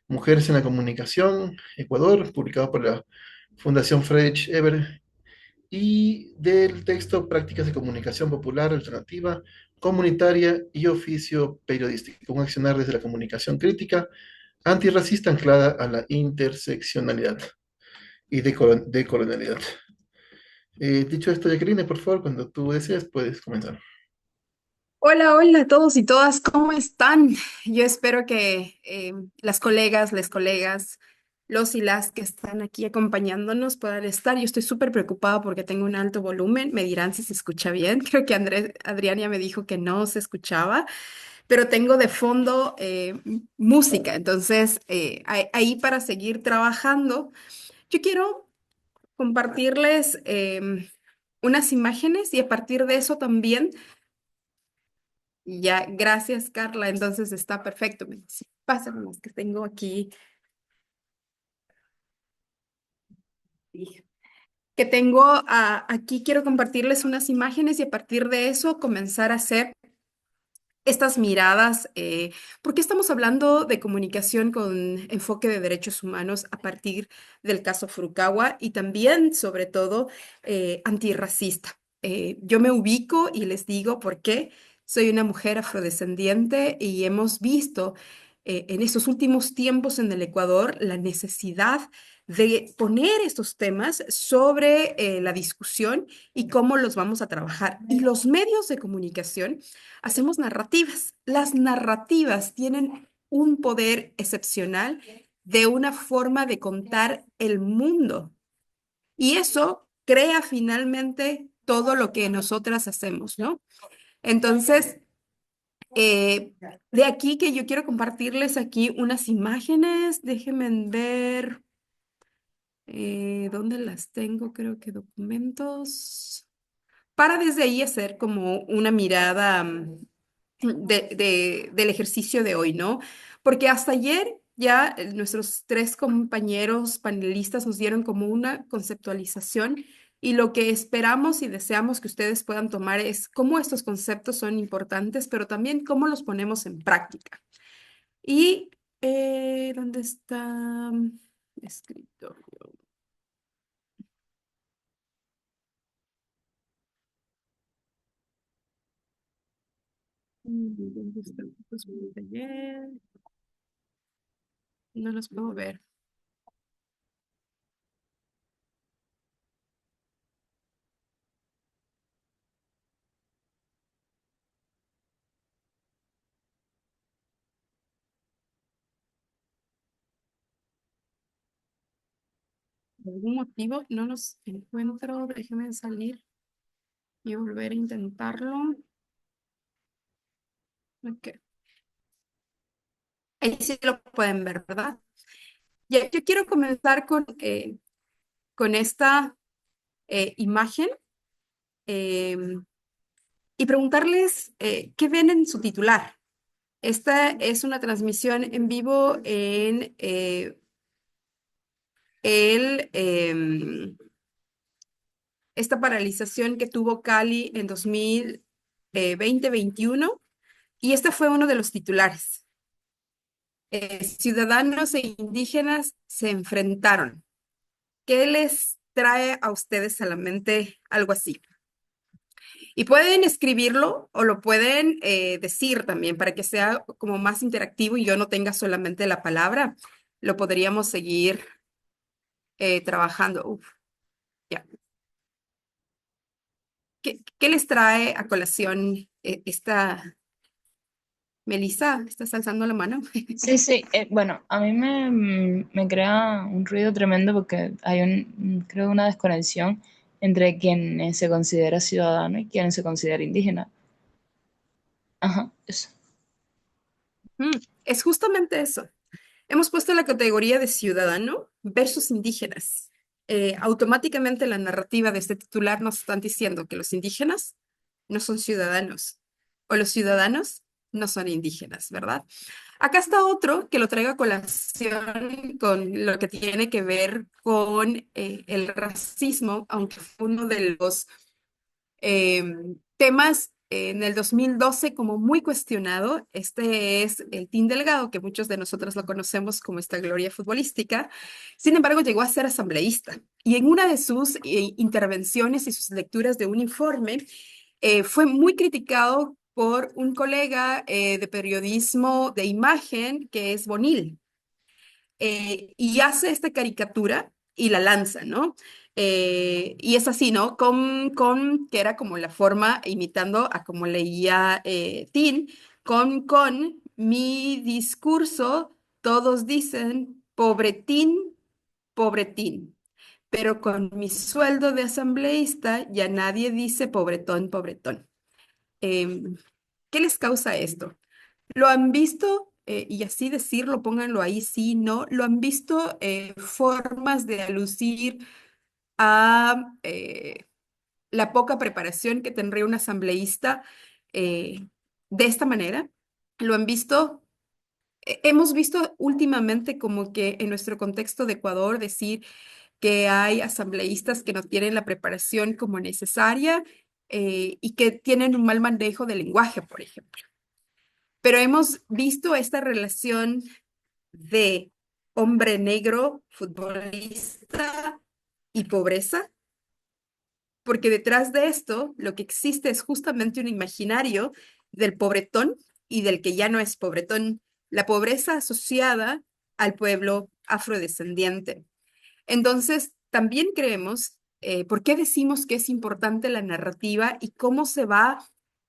Mujeres en la Comunicación, Ecuador, publicado por la Fundación Friedrich Ebert, y del texto Prácticas de Comunicación Popular Alternativa, Comunitaria y Oficio Periodístico, un accionar desde la comunicación crítica, antirracista anclada a la interseccionalidad y de colonialidad. Dicho esto, Jacqueline, por favor, cuando tú desees, puedes comenzar. Hola, hola a todos y todas, ¿cómo están? Yo espero que las colegas, les colegas, los y las que están aquí acompañándonos puedan estar. Yo estoy súper preocupada porque tengo un alto volumen. Me dirán si se escucha bien. Creo que Adrián ya me dijo que no se escuchaba, pero tengo de fondo música. Entonces, ahí para seguir trabajando, yo quiero compartirles unas imágenes y a partir de eso también. Ya, gracias, Carla. Entonces está perfecto. Sí, pásenme las que tengo aquí. Sí. Que tengo aquí, quiero compartirles unas imágenes y a partir de eso comenzar a hacer estas miradas. ¿Por qué estamos hablando de comunicación con enfoque de derechos humanos a partir del caso Furukawa y también, sobre todo, antirracista? Yo me ubico y les digo por qué. Soy una mujer afrodescendiente y hemos visto en estos últimos tiempos en el Ecuador la necesidad de poner estos temas sobre la discusión y cómo los vamos a trabajar. Y los medios de comunicación hacemos narrativas. Las narrativas tienen un poder excepcional de una forma de contar el mundo. Y eso crea finalmente todo lo que nosotras hacemos, ¿no? Entonces, eh, de aquí que yo quiero compartirles aquí unas imágenes. Déjenme ver dónde las tengo. Creo que documentos. Para desde ahí hacer como una mirada del ejercicio de hoy, ¿no? Porque hasta ayer ya nuestros tres compañeros panelistas nos dieron como una conceptualización y lo que esperamos y deseamos que ustedes puedan tomar es cómo estos conceptos son importantes, pero también cómo los ponemos en práctica. Y ¿dónde está escritorio? ¿Dónde está? Pues, de ayer. No los puedo ver. Por algún motivo no los encuentro. Déjenme salir y volver a intentarlo. Ok. Ahí sí lo pueden ver, ¿verdad? Ya, yo quiero comenzar con con esta imagen y preguntarles qué ven en su titular. Esta es una transmisión en vivo en esta paralización que tuvo Cali en 2020-21 y este fue uno de los titulares. Ciudadanos e indígenas se enfrentaron. ¿Qué les trae a ustedes a la mente algo así? Y pueden escribirlo o lo pueden decir también para que sea como más interactivo y yo no tenga solamente la palabra. Lo podríamos seguir trabajando. Uf, ya. ¿Qué les trae a colación esta... Melissa, ¿estás alzando la mano? Sí, sí, bueno, a mí me crea un ruido tremendo porque hay creo, una desconexión entre quien se considera ciudadano y quien se considera indígena. Ajá, eso. Es justamente eso. Hemos puesto la categoría de ciudadano versus indígenas. Automáticamente la narrativa de este titular nos están diciendo que los indígenas no son ciudadanos o los ciudadanos no son indígenas, ¿verdad? Acá está otro que lo traigo a colación con lo que tiene que ver con el racismo, aunque fue uno de los temas en el 2012 como muy cuestionado. Este es el Team Delgado, que muchos de nosotros lo conocemos como esta gloria futbolística. Sin embargo, llegó a ser asambleísta y en una de sus intervenciones y sus lecturas de un informe fue muy criticado por un colega de periodismo de imagen que es Bonil y hace esta caricatura y la lanza, ¿no? Y es así, ¿no? Que era como la forma, imitando a como leía Tin, con mi discurso, todos dicen, pobretín, pobretín, pero con mi sueldo de asambleísta ya nadie dice pobretón, pobretón. Em, ¿Qué les causa esto? ¿Lo han visto? Y así decirlo, pónganlo ahí, sí, no. ¿Lo han visto formas de alucir a la poca preparación que tendría un asambleísta de esta manera? ¿Lo han visto? Hemos visto últimamente como que en nuestro contexto de Ecuador decir que hay asambleístas que no tienen la preparación como necesaria y que tienen un mal manejo del lenguaje, por ejemplo. Pero hemos visto esta relación de hombre negro, futbolista y pobreza, porque detrás de esto lo que existe es justamente un imaginario del pobretón y del que ya no es pobretón, la pobreza asociada al pueblo afrodescendiente. Entonces, también creemos, ¿por qué decimos que es importante la narrativa y cómo se va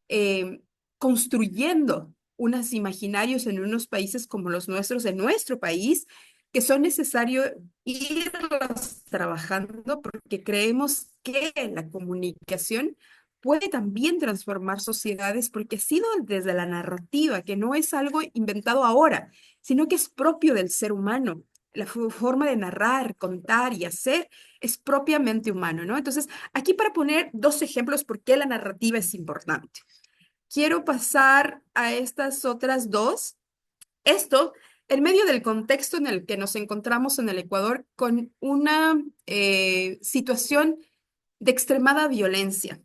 eh, construyendo unos imaginarios en unos países como los nuestros, en nuestro país, que son necesarios irlos trabajando porque creemos que la comunicación puede también transformar sociedades porque ha sido desde la narrativa, que no es algo inventado ahora, sino que es propio del ser humano. La forma de narrar, contar y hacer es propiamente humano, ¿no? Entonces, aquí para poner dos ejemplos por qué la narrativa es importante. Quiero pasar a estas otras dos. Esto en medio del contexto en el que nos encontramos en el Ecuador con una situación de extremada violencia.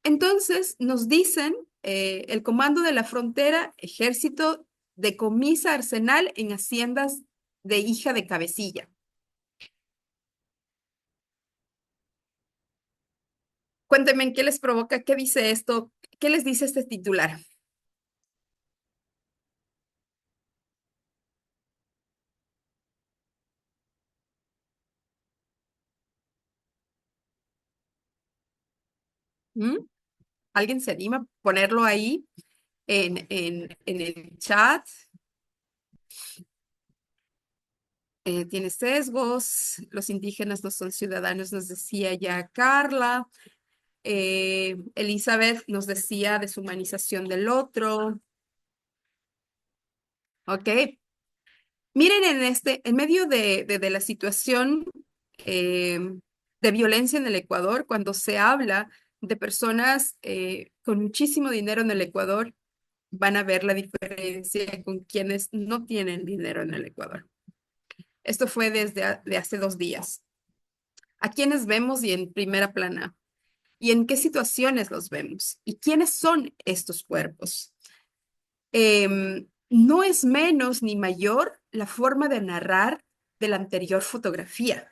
Entonces, nos dicen, el Comando de la Frontera, Ejército, decomisa arsenal en haciendas de Hija de Cabecilla. Cuéntenme, ¿qué les provoca? ¿Qué dice esto? ¿Qué les dice este titular? ¿Mm? ¿Alguien se anima a ponerlo ahí en el chat? Tiene sesgos, los indígenas no son ciudadanos, nos decía ya Carla. Elizabeth nos decía deshumanización del otro. Ok. Miren en medio de la situación eh, de violencia en el Ecuador, cuando se habla de personas con muchísimo dinero en el Ecuador, van a ver la diferencia con quienes no tienen dinero en el Ecuador. Esto fue de hace 2 días. ¿A quiénes vemos y en primera plana? ¿Y en qué situaciones los vemos? ¿Y quiénes son estos cuerpos? No es menos ni mayor la forma de narrar de la anterior fotografía.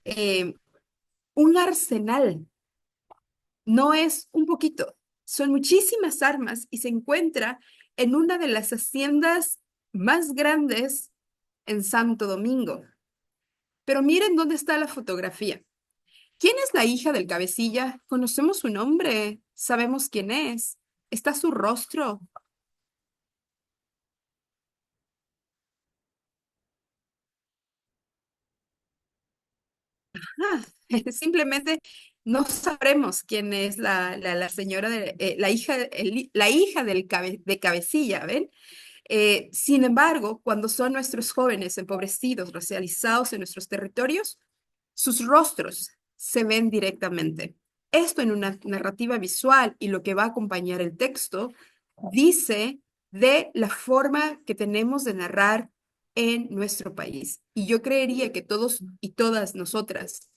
Em, un arsenal no es un poquito, son muchísimas armas y se encuentra en una de las haciendas más grandes en Santo Domingo. Pero miren dónde está la fotografía. ¿Quién es la hija del cabecilla? Conocemos su nombre, sabemos quién es. ¿Está su rostro? Ah, simplemente no sabremos quién es la señora, la hija, la hija de cabecilla, ¿ven? Sin embargo, cuando son nuestros jóvenes empobrecidos, racializados en nuestros territorios, sus rostros se ven directamente. Esto en una narrativa visual y lo que va a acompañar el texto dice de la forma que tenemos de narrar en nuestro país. Y yo creería que todos y todas nosotras,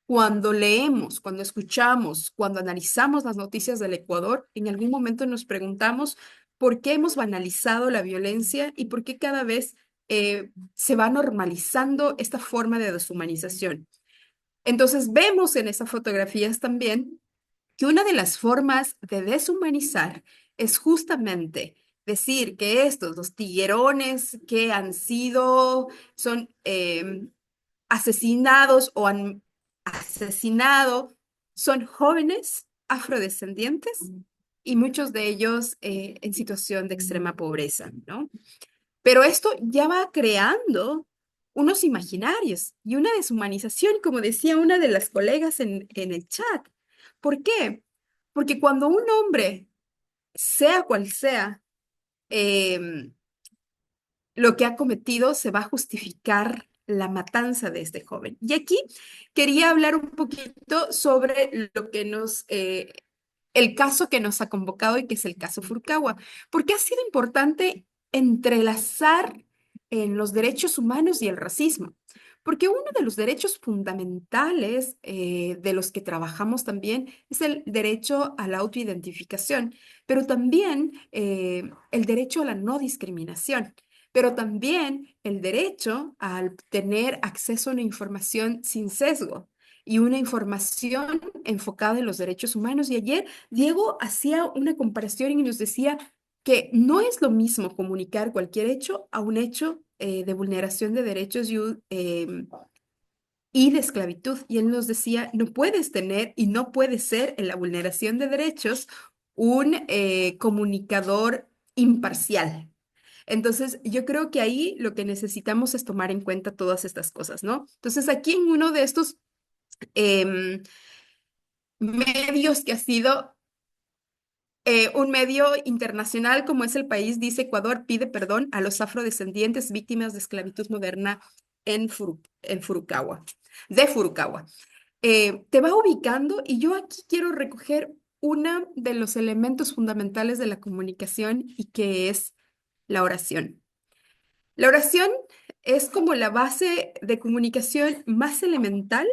cuando leemos, cuando escuchamos, cuando analizamos las noticias del Ecuador, en algún momento nos preguntamos por qué hemos banalizado la violencia y por qué cada vez se va normalizando esta forma de deshumanización. Entonces vemos en esas fotografías también que una de las formas de deshumanizar es justamente decir que estos, los tiguerones que han sido, son asesinados o han asesinado, son jóvenes afrodescendientes y muchos de ellos en situación de extrema pobreza, ¿no? Pero esto ya va creando unos imaginarios y una deshumanización, como decía una de las colegas en el chat. ¿Por qué? Porque cuando un hombre, sea cual sea, em, lo que ha cometido, se va a justificar la matanza de este joven. Y aquí quería hablar un poquito sobre lo que el caso que nos ha convocado y que es el caso Furukawa, porque ha sido importante entrelazar en los derechos humanos y el racismo. Porque uno de los derechos fundamentales de los que trabajamos también es el derecho a la autoidentificación, pero también el derecho a la no discriminación, pero también el derecho a tener acceso a una información sin sesgo y una información enfocada en los derechos humanos. Y ayer Diego hacía una comparación y nos decía que no es lo mismo comunicar cualquier hecho a un hecho de vulneración de derechos y de esclavitud. Y él nos decía, no puedes tener y no puedes ser en la vulneración de derechos un comunicador imparcial. Entonces, yo creo que ahí lo que necesitamos es tomar en cuenta todas estas cosas, ¿no? Entonces, aquí en uno de estos em, medios que ha sido un medio internacional como es El País, dice Ecuador pide perdón a los afrodescendientes víctimas de esclavitud moderna en Furukawa, de Furukawa. Te va ubicando y yo aquí quiero recoger uno de los elementos fundamentales de la comunicación y que es la oración. La oración es como la base de comunicación más elemental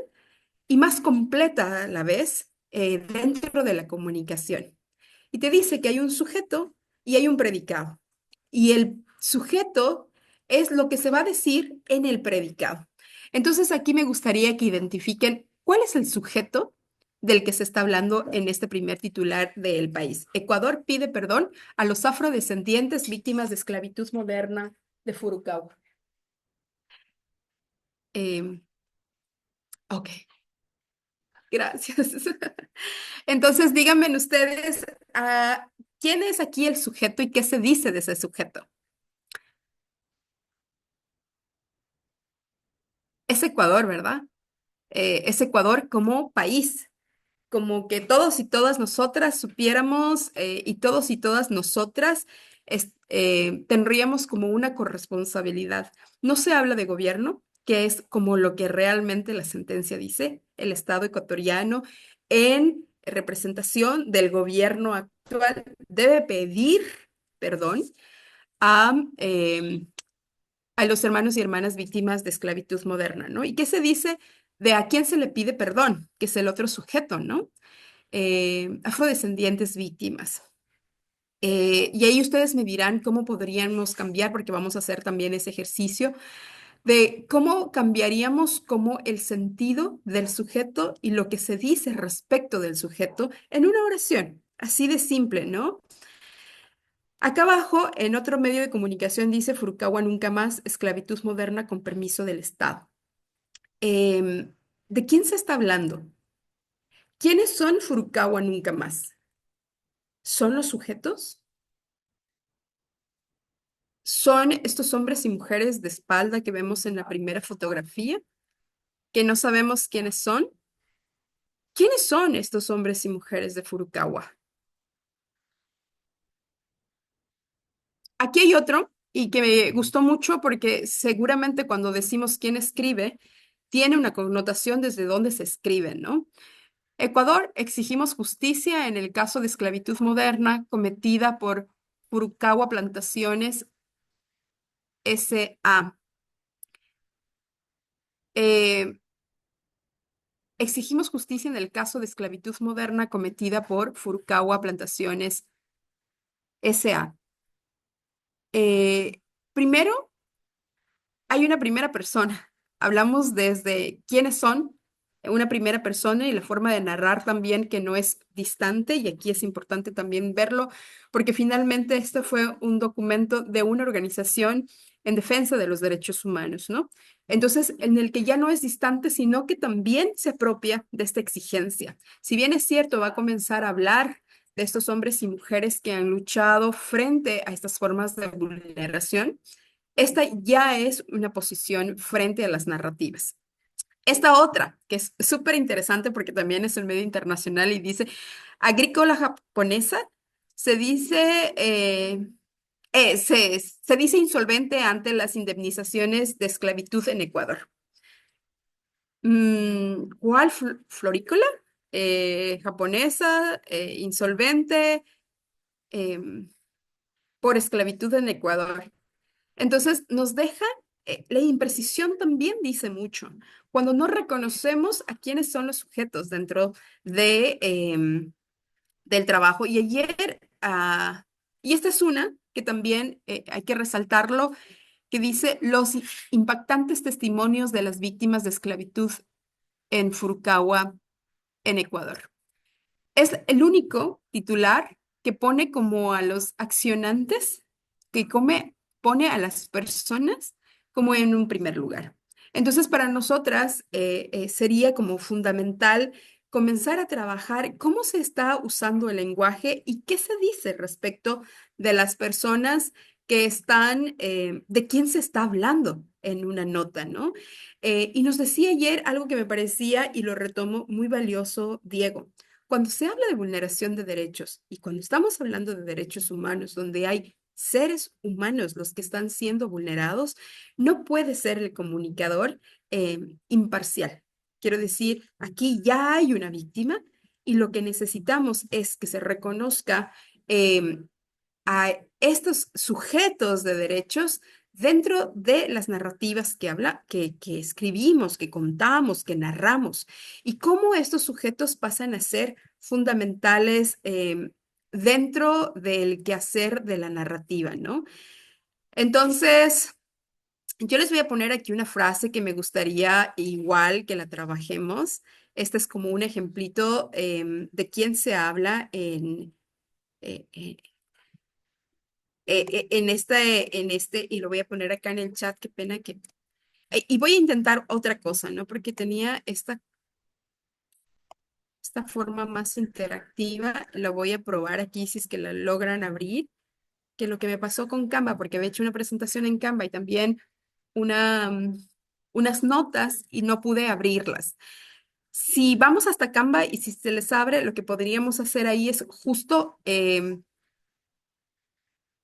y más completa a la vez dentro de la comunicación. Y te dice que hay un sujeto y hay un predicado. Y el sujeto es lo que se va a decir en el predicado. Entonces aquí me gustaría que identifiquen cuál es el sujeto del que se está hablando en este primer titular del país. Ecuador pide perdón a los afrodescendientes víctimas de esclavitud moderna de Furukawa. Em, ok, gracias. Entonces, díganme ustedes, ¿quién es aquí el sujeto y qué se dice de ese sujeto? Es Ecuador, ¿verdad? Es Ecuador como país, como que todos y todas nosotras supiéramos y todos y todas nosotras tendríamos como una corresponsabilidad. No se habla de gobierno, que es como lo que realmente la sentencia dice, el Estado ecuatoriano en representación del gobierno actual debe pedir perdón a, a los hermanos y hermanas víctimas de esclavitud moderna, ¿no? ¿Y qué se dice de a quién se le pide perdón? Que es el otro sujeto, ¿no? Afrodescendientes víctimas. Y ahí ustedes me dirán cómo podríamos cambiar, porque vamos a hacer también ese ejercicio de cómo cambiaríamos como el sentido del sujeto y lo que se dice respecto del sujeto en una oración, así de simple, ¿no? Acá abajo, en otro medio de comunicación dice Furukawa nunca más, esclavitud moderna con permiso del Estado. ¿De quién se está hablando? ¿Quiénes son Furukawa nunca más? ¿Son los sujetos? ¿Son estos hombres y mujeres de espalda que vemos en la primera fotografía, que no sabemos quiénes son? ¿Quiénes son estos hombres y mujeres de Furukawa? Aquí hay otro y que me gustó mucho porque seguramente cuando decimos quién escribe, tiene una connotación desde dónde se escribe, ¿no? Ecuador, exigimos justicia en el caso de esclavitud moderna cometida por Furukawa Plantaciones S.A. Eh, exigimos justicia en el caso de esclavitud moderna cometida por Furukawa Plantaciones S.A. Primero, hay una primera persona. Hablamos desde quiénes son, una primera persona y la forma de narrar también que no es distante, y aquí es importante también verlo, porque finalmente este fue un documento de una organización en defensa de los derechos humanos, ¿no? Entonces, en el que ya no es distante, sino que también se apropia de esta exigencia. Si bien es cierto, va a comenzar a hablar de estos hombres y mujeres que han luchado frente a estas formas de vulneración, esta ya es una posición frente a las narrativas. Esta otra, que es súper interesante porque también es el medio internacional y dice, agrícola japonesa, se dice, se dice insolvente ante las indemnizaciones de esclavitud en Ecuador. ¿Cuál florícola? Japonesa, insolvente por esclavitud en Ecuador. Entonces, nos deja, la imprecisión también dice mucho. Cuando no reconocemos a quiénes son los sujetos dentro de, del trabajo. Y ayer, y esta es una que también hay que resaltarlo, que dice los impactantes testimonios de las víctimas de esclavitud en Furukawa, en Ecuador. Es el único titular que pone como a los accionantes, que pone a las personas como en un primer lugar. Entonces, para nosotras sería como fundamental comenzar a trabajar cómo se está usando el lenguaje y qué se dice respecto de las personas que están, de quién se está hablando en una nota, ¿no? Y nos decía ayer algo que me parecía, y lo retomo, muy valioso, Diego. Cuando se habla de vulneración de derechos y cuando estamos hablando de derechos humanos, donde hay seres humanos los que están siendo vulnerados, no puede ser el comunicador imparcial. Quiero decir, aquí ya hay una víctima y lo que necesitamos es que se reconozca a estos sujetos de derechos dentro de las narrativas que escribimos, que contamos, que narramos, y cómo estos sujetos pasan a ser fundamentales dentro del quehacer de la narrativa, ¿no? Entonces, yo les voy a poner aquí una frase que me gustaría igual que la trabajemos. Este es como un ejemplito de quién se habla eh, eh, en este, y lo voy a poner acá en el chat, qué pena que... y voy a intentar otra cosa, ¿no? Porque tenía esta forma más interactiva, la voy a probar aquí si es que la logran abrir, que lo que me pasó con Canva, porque había hecho una presentación en Canva y también una, unas notas y no pude abrirlas. Si vamos hasta Canva y si se les abre, lo que podríamos hacer ahí es justo...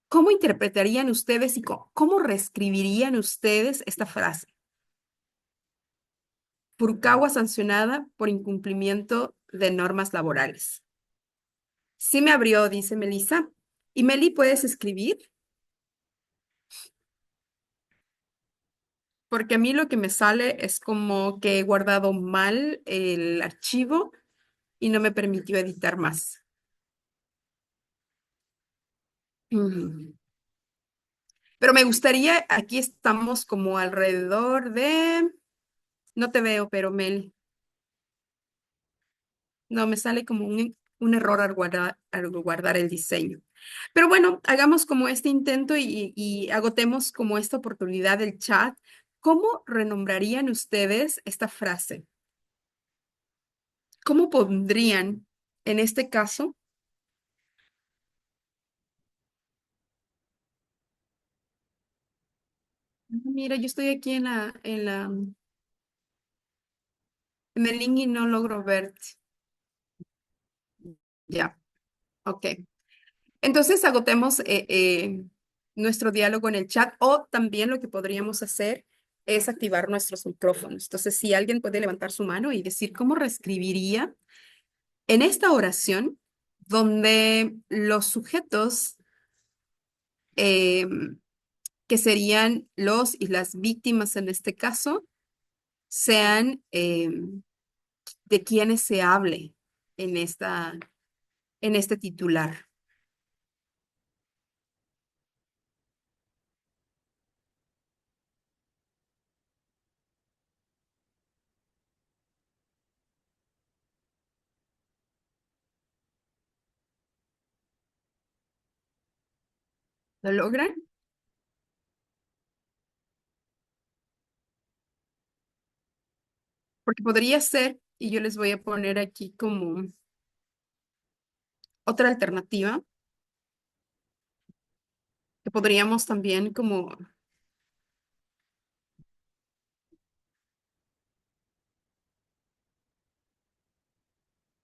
¿cómo interpretarían ustedes y cómo reescribirían ustedes esta frase? Furukawa sancionada por incumplimiento de normas laborales. Sí me abrió, dice Melissa. ¿Y Meli, puedes escribir? Porque a mí lo que me sale es como que he guardado mal el archivo y no me permitió editar más. Mm. Pero me gustaría, aquí estamos como alrededor de, no te veo, pero Meli, no, me sale como un error al guardar el diseño. Pero bueno, hagamos como este intento y agotemos como esta oportunidad del chat. ¿Cómo renombrarían ustedes esta frase? ¿Cómo pondrían en este caso? Mira, yo estoy aquí en el link y no logro verte. Ya, ok. Entonces agotemos nuestro diálogo en el chat o también lo que podríamos hacer es activar nuestros micrófonos. Entonces, si alguien puede levantar su mano y decir cómo reescribiría en esta oración donde los sujetos em, que serían los y las víctimas en este caso sean de quienes se hable en en este titular. ¿Lo logran? Porque podría ser, y yo les voy a poner aquí como otra alternativa, que podríamos también como...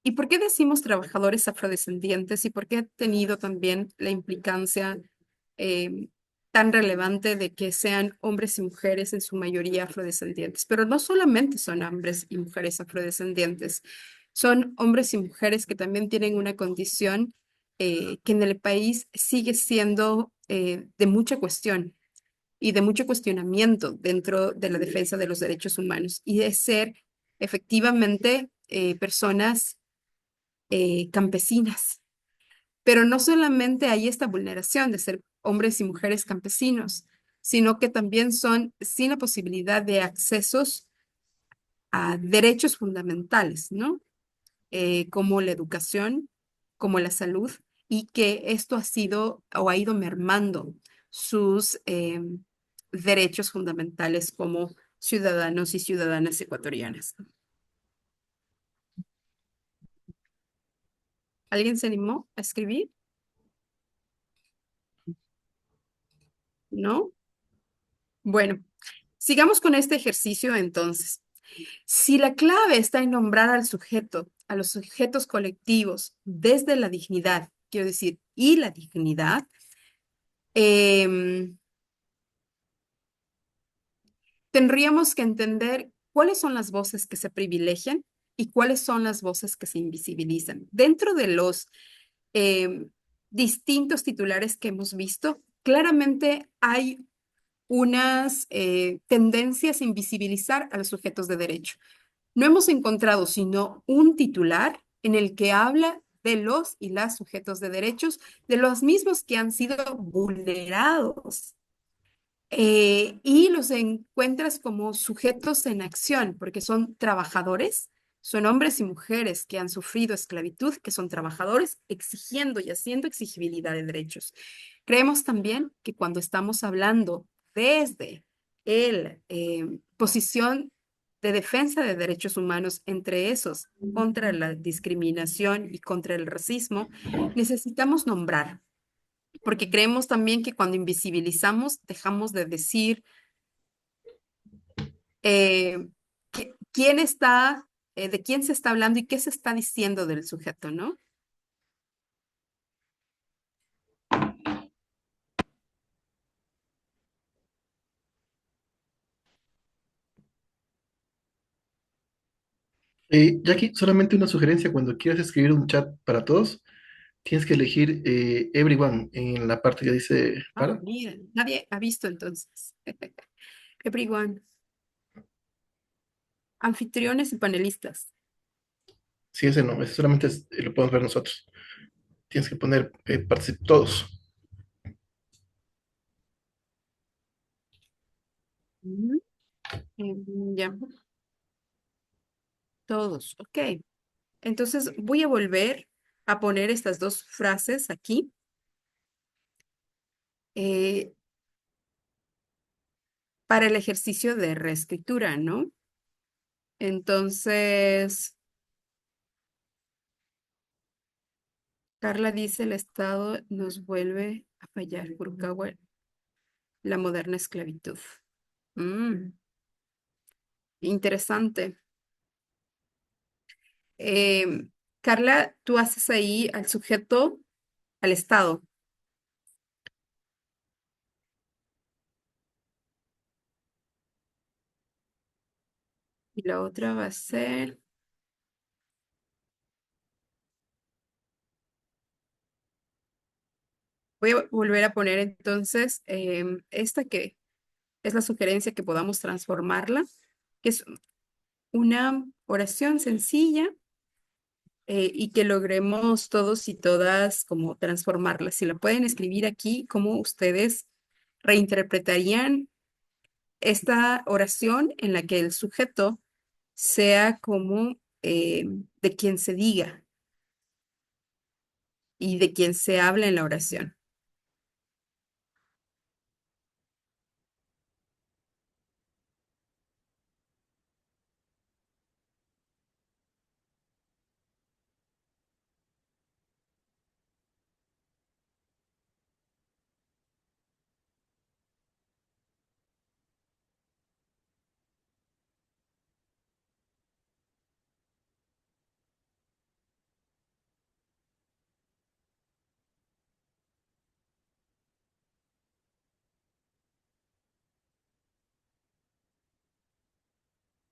¿Y por qué decimos trabajadores afrodescendientes y por qué ha tenido también la implicancia eh, tan relevante de que sean hombres y mujeres en su mayoría afrodescendientes? Pero no solamente son hombres y mujeres afrodescendientes, son hombres y mujeres que también tienen una condición que en el país sigue siendo de mucha cuestión y de mucho cuestionamiento dentro de la defensa de los derechos humanos y de ser efectivamente personas campesinas. Pero no solamente hay esta vulneración de ser hombres y mujeres campesinos, sino que también son sin la posibilidad de accesos a derechos fundamentales, ¿no? Como la educación, como la salud, y que esto ha sido o ha ido mermando sus derechos fundamentales como ciudadanos y ciudadanas ecuatorianas. ¿Alguien se animó a escribir? ¿No? Bueno, sigamos con este ejercicio entonces. Si la clave está en nombrar al sujeto, a los sujetos colectivos desde la dignidad, quiero decir, y la dignidad, em, tendríamos que entender cuáles son las voces que se privilegian y cuáles son las voces que se invisibilizan. Dentro de los distintos titulares que hemos visto, claramente hay unas tendencias a invisibilizar a los sujetos de derecho. No hemos encontrado sino un titular en el que habla de los y las sujetos de derechos, de los mismos que han sido vulnerados y los encuentras como sujetos en acción, porque son trabajadores, son hombres y mujeres que han sufrido esclavitud, que son trabajadores exigiendo y haciendo exigibilidad de derechos. Creemos también que cuando estamos hablando desde el posición de defensa de derechos humanos, entre esos contra la discriminación y contra el racismo, necesitamos nombrar porque creemos también que cuando invisibilizamos dejamos de decir eh, quién está, de quién se está hablando y qué se está diciendo del sujeto, ¿no? Jackie, solamente una sugerencia, cuando quieras escribir un chat para todos, tienes que elegir everyone en la parte que dice Ah, para. mira, nadie ha visto entonces. Everyone, anfitriones y panelistas. Sí, ese no, ese solamente lo podemos ver nosotros. Tienes que poner todos. Ujú. Ya, todos, ok. Entonces voy a volver a poner estas dos frases aquí. eh, para el ejercicio de reescritura, ¿no? Entonces, Carla dice, el Estado nos vuelve a fallar, Kurokawa, la moderna esclavitud. Mm, interesante. Em, Carla, tú haces ahí al sujeto, al Estado, y la otra va a ser, voy a volver a poner entonces esta que es la sugerencia que podamos transformarla, que es una oración sencilla y que logremos todos y todas como transformarla. Si la pueden escribir aquí, ¿cómo ustedes reinterpretarían esta oración en la que el sujeto sea como de quien se diga y de quien se habla en la oración?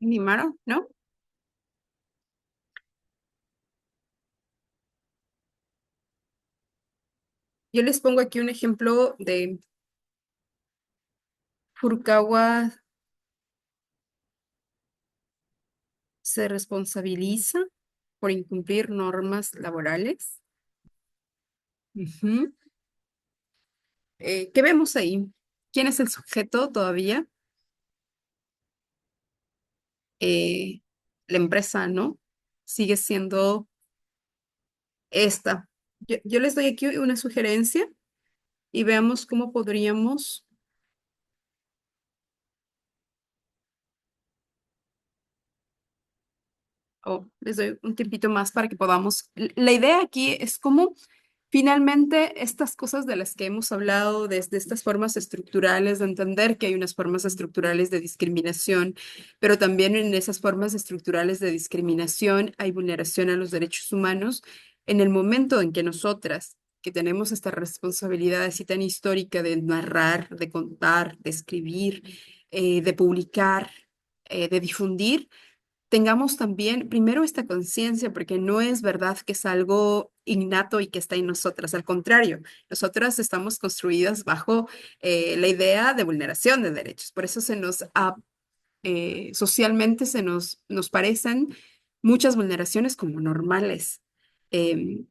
¿Animaron? ¿No? Yo les pongo aquí un ejemplo de Furukawa se responsabiliza por incumplir normas laborales. Ujú. ¿Qué vemos ahí? ¿Quién es el sujeto todavía? Eh, la empresa, ¿no? Sigue siendo esta. Yo les doy aquí una sugerencia y veamos cómo podríamos, o les doy un tiempito más para que podamos. La idea aquí es cómo finalmente estas cosas de las que hemos hablado, desde estas formas estructurales, de entender que hay unas formas estructurales de discriminación, pero también en esas formas estructurales de discriminación hay vulneración a los derechos humanos. En el momento en que nosotras, que tenemos esta responsabilidad así tan histórica de narrar, de contar, de escribir, de publicar, de difundir, tengamos también primero esta conciencia, porque no es verdad que es algo innato y que está en nosotras. Al contrario, nosotras estamos construidas bajo la idea de vulneración de derechos. Por eso socialmente nos parecen muchas vulneraciones como normales. Em,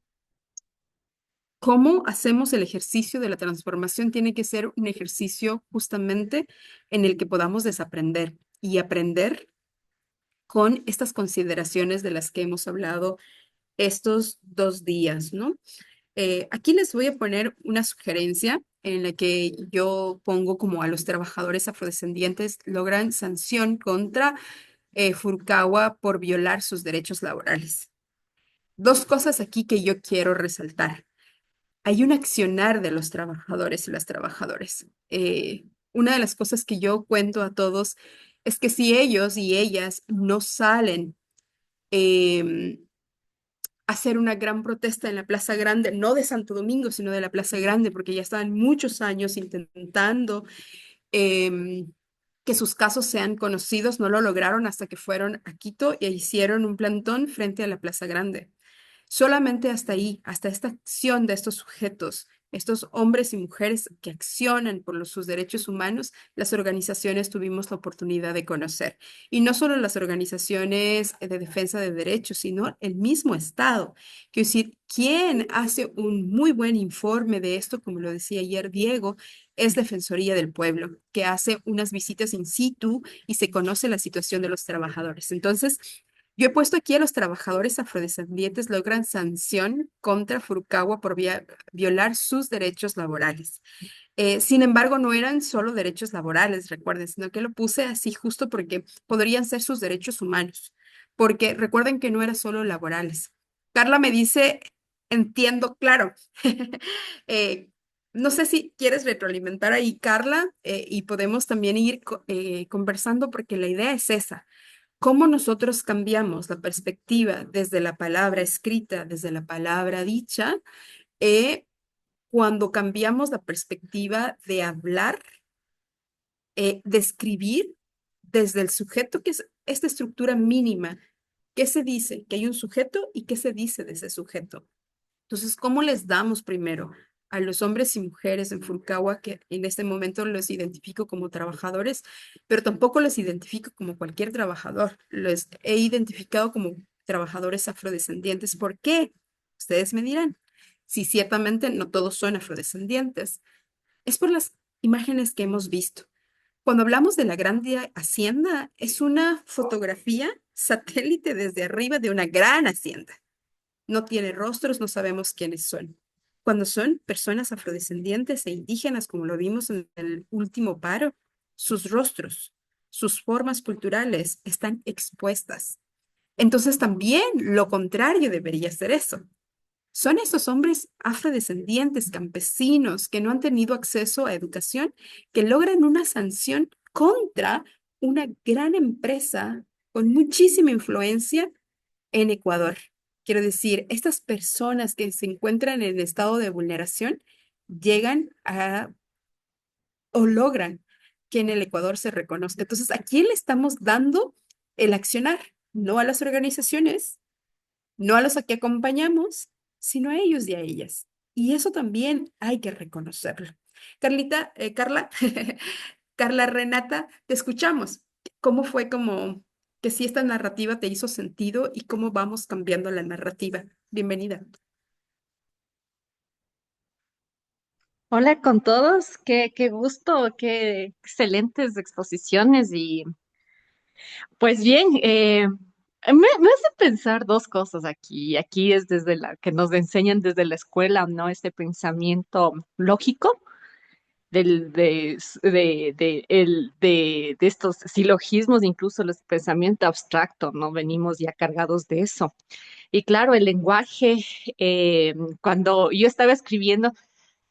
¿Cómo hacemos el ejercicio de la transformación? Tiene que ser un ejercicio justamente en el que podamos desaprender y aprender con estas consideraciones de las que hemos hablado estos 2 días, ¿no? Aquí les voy a poner una sugerencia en la que yo pongo como a los trabajadores afrodescendientes logran sanción contra Furukawa por violar sus derechos laborales. Dos cosas aquí que yo quiero resaltar. Hay un accionar de los trabajadores y las trabajadoras. Una de las cosas que yo cuento a todos es que si ellos y ellas no salen em, hacer una gran protesta en la Plaza Grande, no de Santo Domingo, sino de la Plaza Grande, porque ya estaban muchos años intentando em, que sus casos sean conocidos, no lo lograron hasta que fueron a Quito e hicieron un plantón frente a la Plaza Grande. Solamente hasta ahí, hasta esta acción de estos sujetos, estos hombres y mujeres que accionan por sus derechos humanos, las organizaciones tuvimos la oportunidad de conocer. Y no solo las organizaciones de defensa de derechos, sino el mismo Estado. Quiero decir, quien hace un muy buen informe de esto, como lo decía ayer Diego, es Defensoría del Pueblo, que hace unas visitas in situ y se conoce la situación de los trabajadores. Entonces, yo he puesto aquí a los trabajadores afrodescendientes logran sanción contra Furukawa por violar sus derechos laborales. Sin embargo, no eran solo derechos laborales, recuerden, sino que lo puse así justo porque podrían ser sus derechos humanos, porque recuerden que no era solo laborales. Carla me dice, entiendo, claro. Eh, no sé si quieres retroalimentar ahí, Carla, y podemos también ir conversando porque la idea es esa. Cómo nosotros cambiamos la perspectiva desde la palabra escrita, desde la palabra dicha, eh, cuando cambiamos la perspectiva de hablar, de escribir desde el sujeto, que es esta estructura mínima. ¿Qué se dice? Que hay un sujeto y qué se dice de ese sujeto. Entonces, ¿cómo les damos primero a los hombres y mujeres en Fulcawa, que en este momento los identifico como trabajadores, pero tampoco los identifico como cualquier trabajador? Los he identificado como trabajadores afrodescendientes. ¿Por qué? Ustedes me dirán. Si ciertamente no todos son afrodescendientes. Es por las imágenes que hemos visto. Cuando hablamos de la Grande Hacienda, es una fotografía satélite desde arriba de una gran hacienda. No tiene rostros, no sabemos quiénes son. Cuando son personas afrodescendientes e indígenas, como lo vimos en el último paro, sus rostros, sus formas culturales están expuestas. Entonces también lo contrario debería ser eso. Son esos hombres afrodescendientes, campesinos, que no han tenido acceso a educación, que logran una sanción contra una gran empresa con muchísima influencia en Ecuador. Quiero decir, estas personas que se encuentran en estado de vulneración llegan a o logran que en el Ecuador se reconozca. Entonces, ¿a quién le estamos dando el accionar? No a las organizaciones, no a los a que acompañamos, sino a ellos y a ellas. Y eso también hay que reconocerlo. Carlita, Carla, Carla Renata, te escuchamos. ¿Cómo fue como que si esta narrativa te hizo sentido y cómo vamos cambiando la narrativa? Bienvenida. Hola con todos, qué gusto, qué excelentes exposiciones y pues bien, me hace pensar dos cosas aquí. Aquí es desde la que nos enseñan desde la escuela, ¿no? Este pensamiento lógico de estos silogismos, incluso el pensamiento abstracto, ¿no? Venimos ya cargados de eso. Y claro, el lenguaje, cuando yo estaba escribiendo,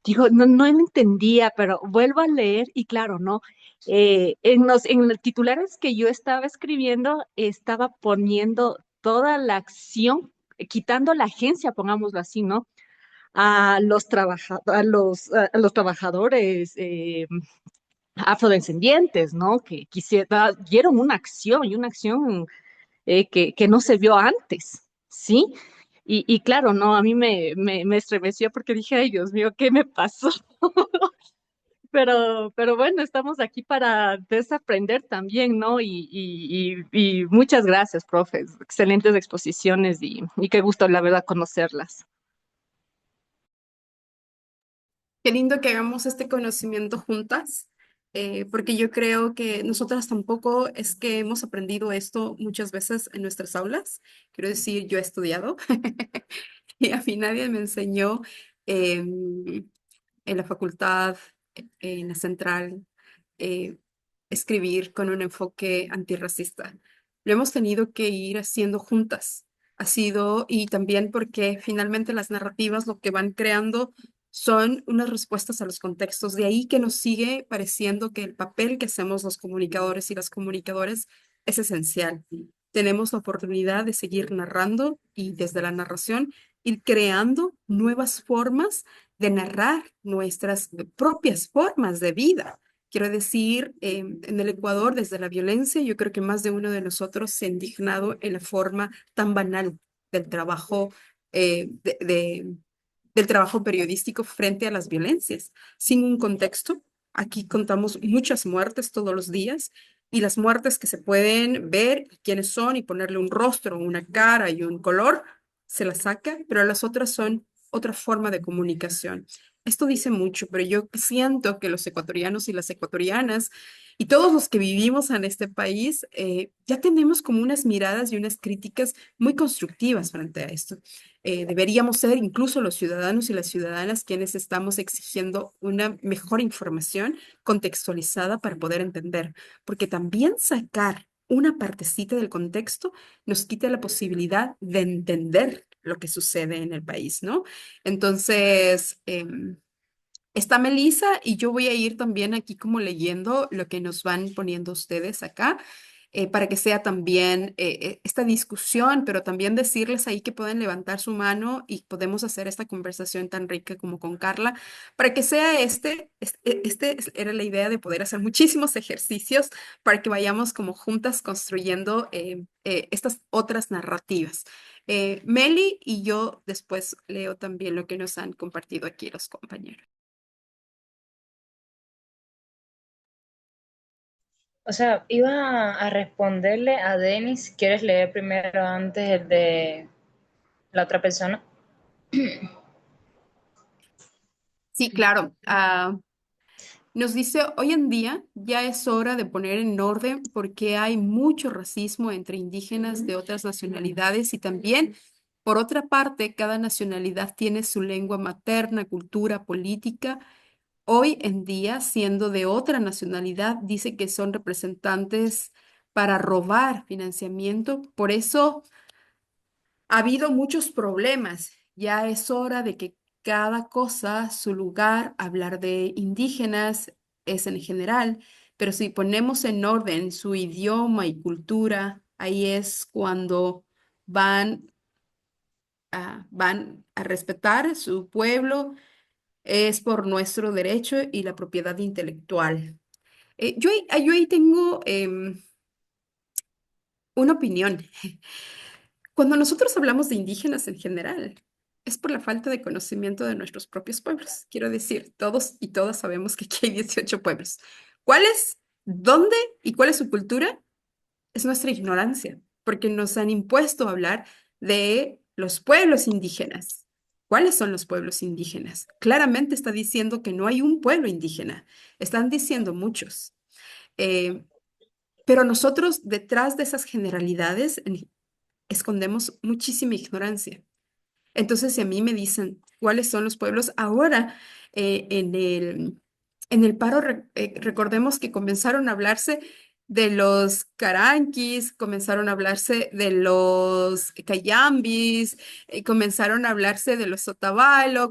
digo, no lo entendía, pero vuelvo a leer y claro, ¿no? En los titulares que yo estaba escribiendo, estaba poniendo toda la acción, quitando la agencia, pongámoslo así, ¿no? A los trabajadores afrodescendientes, ¿no? Que dieron una acción y una acción que no se vio antes, ¿sí? Y claro, no, a mí me estremeció porque dije, ay, Dios mío, ¿qué me pasó? Pero bueno, estamos aquí para desaprender también, ¿no? Y muchas gracias, profes. Excelentes exposiciones y qué gusto, la verdad, conocerlas. Qué lindo que hagamos este conocimiento juntas, porque yo creo que nosotras tampoco es que hemos aprendido esto muchas veces en nuestras aulas. Quiero decir, yo he estudiado y a mí nadie me enseñó en la facultad, en la central, eh, escribir con un enfoque antirracista. Lo hemos tenido que ir haciendo juntas. Ha sido, y también porque finalmente las narrativas lo que van creando son unas respuestas a los contextos. De ahí que nos sigue pareciendo que el papel que hacemos los comunicadores y las comunicadoras es esencial. Tenemos la oportunidad de seguir narrando y desde la narración ir creando nuevas formas de narrar nuestras propias formas de vida. Quiero decir, en el Ecuador, desde la violencia, yo creo que más de uno de nosotros se ha indignado en la forma tan banal del trabajo, del trabajo periodístico frente a las violencias, sin un contexto. Aquí contamos muchas muertes todos los días y las muertes que se pueden ver, quiénes son y ponerle un rostro, una cara y un color, se las saca, pero las otras son otra forma de comunicación. Esto dice mucho, pero yo siento que los ecuatorianos y las ecuatorianas y todos los que vivimos en este país ya tenemos como unas miradas y unas críticas muy constructivas frente a esto. Deberíamos ser incluso los ciudadanos y las ciudadanas quienes estamos exigiendo una mejor información contextualizada para poder entender, porque también sacar una partecita del contexto nos quita la posibilidad de entender lo que sucede en el país, ¿no? Entonces, está Melissa y yo voy a ir también aquí como leyendo lo que nos van poniendo ustedes acá. Para que sea también esta discusión, pero también decirles ahí que pueden levantar su mano y podemos hacer esta conversación tan rica como con Carla, para que sea era la idea de poder hacer muchísimos ejercicios para que vayamos como juntas construyendo estas otras narrativas. Meli y yo después leo también lo que nos han compartido aquí los compañeros. O sea, iba a responderle a Denis. ¿Quieres leer primero antes el de la otra persona? Sí, claro. Nos dice, hoy en día ya es hora de poner en orden porque hay mucho racismo entre indígenas de otras nacionalidades y también, por otra parte, cada nacionalidad tiene su lengua materna, cultura, política. Hoy en día, siendo de otra nacionalidad, dice que son representantes para robar financiamiento. Por eso ha habido muchos problemas. Ya es hora de que cada cosa, su lugar, hablar de indígenas es en general, pero si ponemos en orden su idioma y cultura, ahí es cuando van a respetar su pueblo, es por nuestro derecho y la propiedad intelectual. Yo ahí tengo una opinión. Cuando nosotros hablamos de indígenas en general, es por la falta de conocimiento de nuestros propios pueblos. Quiero decir, todos y todas sabemos que aquí hay 18 pueblos. ¿Cuáles? ¿Dónde? ¿Y cuál es su cultura? Es nuestra ignorancia, porque nos han impuesto a hablar de los pueblos indígenas. ¿Cuáles son los pueblos indígenas? Claramente está diciendo que no hay un pueblo indígena. Están diciendo muchos. Eh, pero nosotros, detrás de esas generalidades, escondemos muchísima ignorancia. Entonces, si a mí me dicen cuáles son los pueblos, ahora eh, en el, en el paro, recordemos que comenzaron a hablarse de los caranquis, comenzaron a hablarse de los cayambis, comenzaron a hablarse de los otavalo,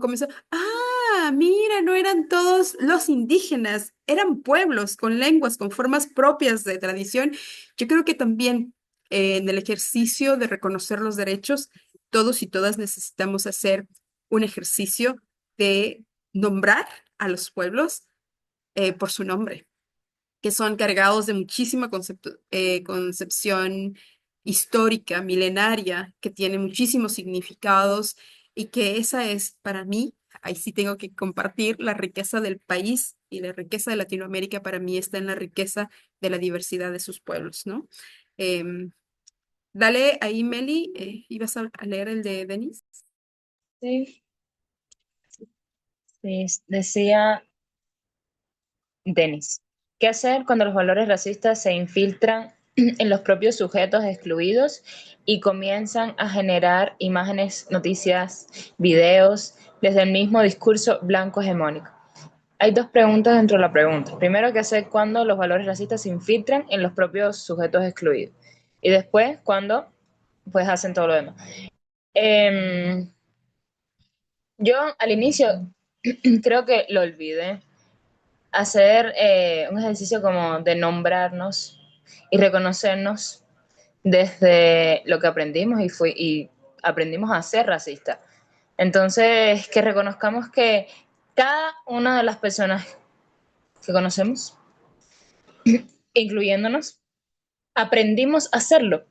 mira, no eran todos los indígenas, eran pueblos con lenguas, con formas propias de tradición. Yo creo que también en el ejercicio de reconocer los derechos, todos y todas necesitamos hacer un ejercicio de nombrar a los pueblos por su nombre, que son cargados de muchísima concepción histórica, milenaria, que tiene muchísimos significados y que esa es para mí, ahí sí tengo que compartir la riqueza del país y la riqueza de Latinoamérica para mí está en la riqueza de la diversidad de sus pueblos, ¿no? Em, Dale ahí, Meli, ¿ibas a leer el de Denis? Sí. Sí, decía Denis. ¿Qué hacer cuando los valores racistas se infiltran en los propios sujetos excluidos y comienzan a generar imágenes, noticias, videos desde el mismo discurso blanco hegemónico? Hay dos preguntas dentro de la pregunta. Primero, ¿qué hacer cuando los valores racistas se infiltran en los propios sujetos excluidos? Y después, cuando pues hacen todo lo demás. Em, yo al inicio creo que lo olvidé. Hacer un ejercicio como de nombrarnos y reconocernos desde lo que aprendimos y aprendimos a ser racistas. Entonces, que reconozcamos que cada una de las personas que conocemos incluyéndonos, aprendimos a hacerlo.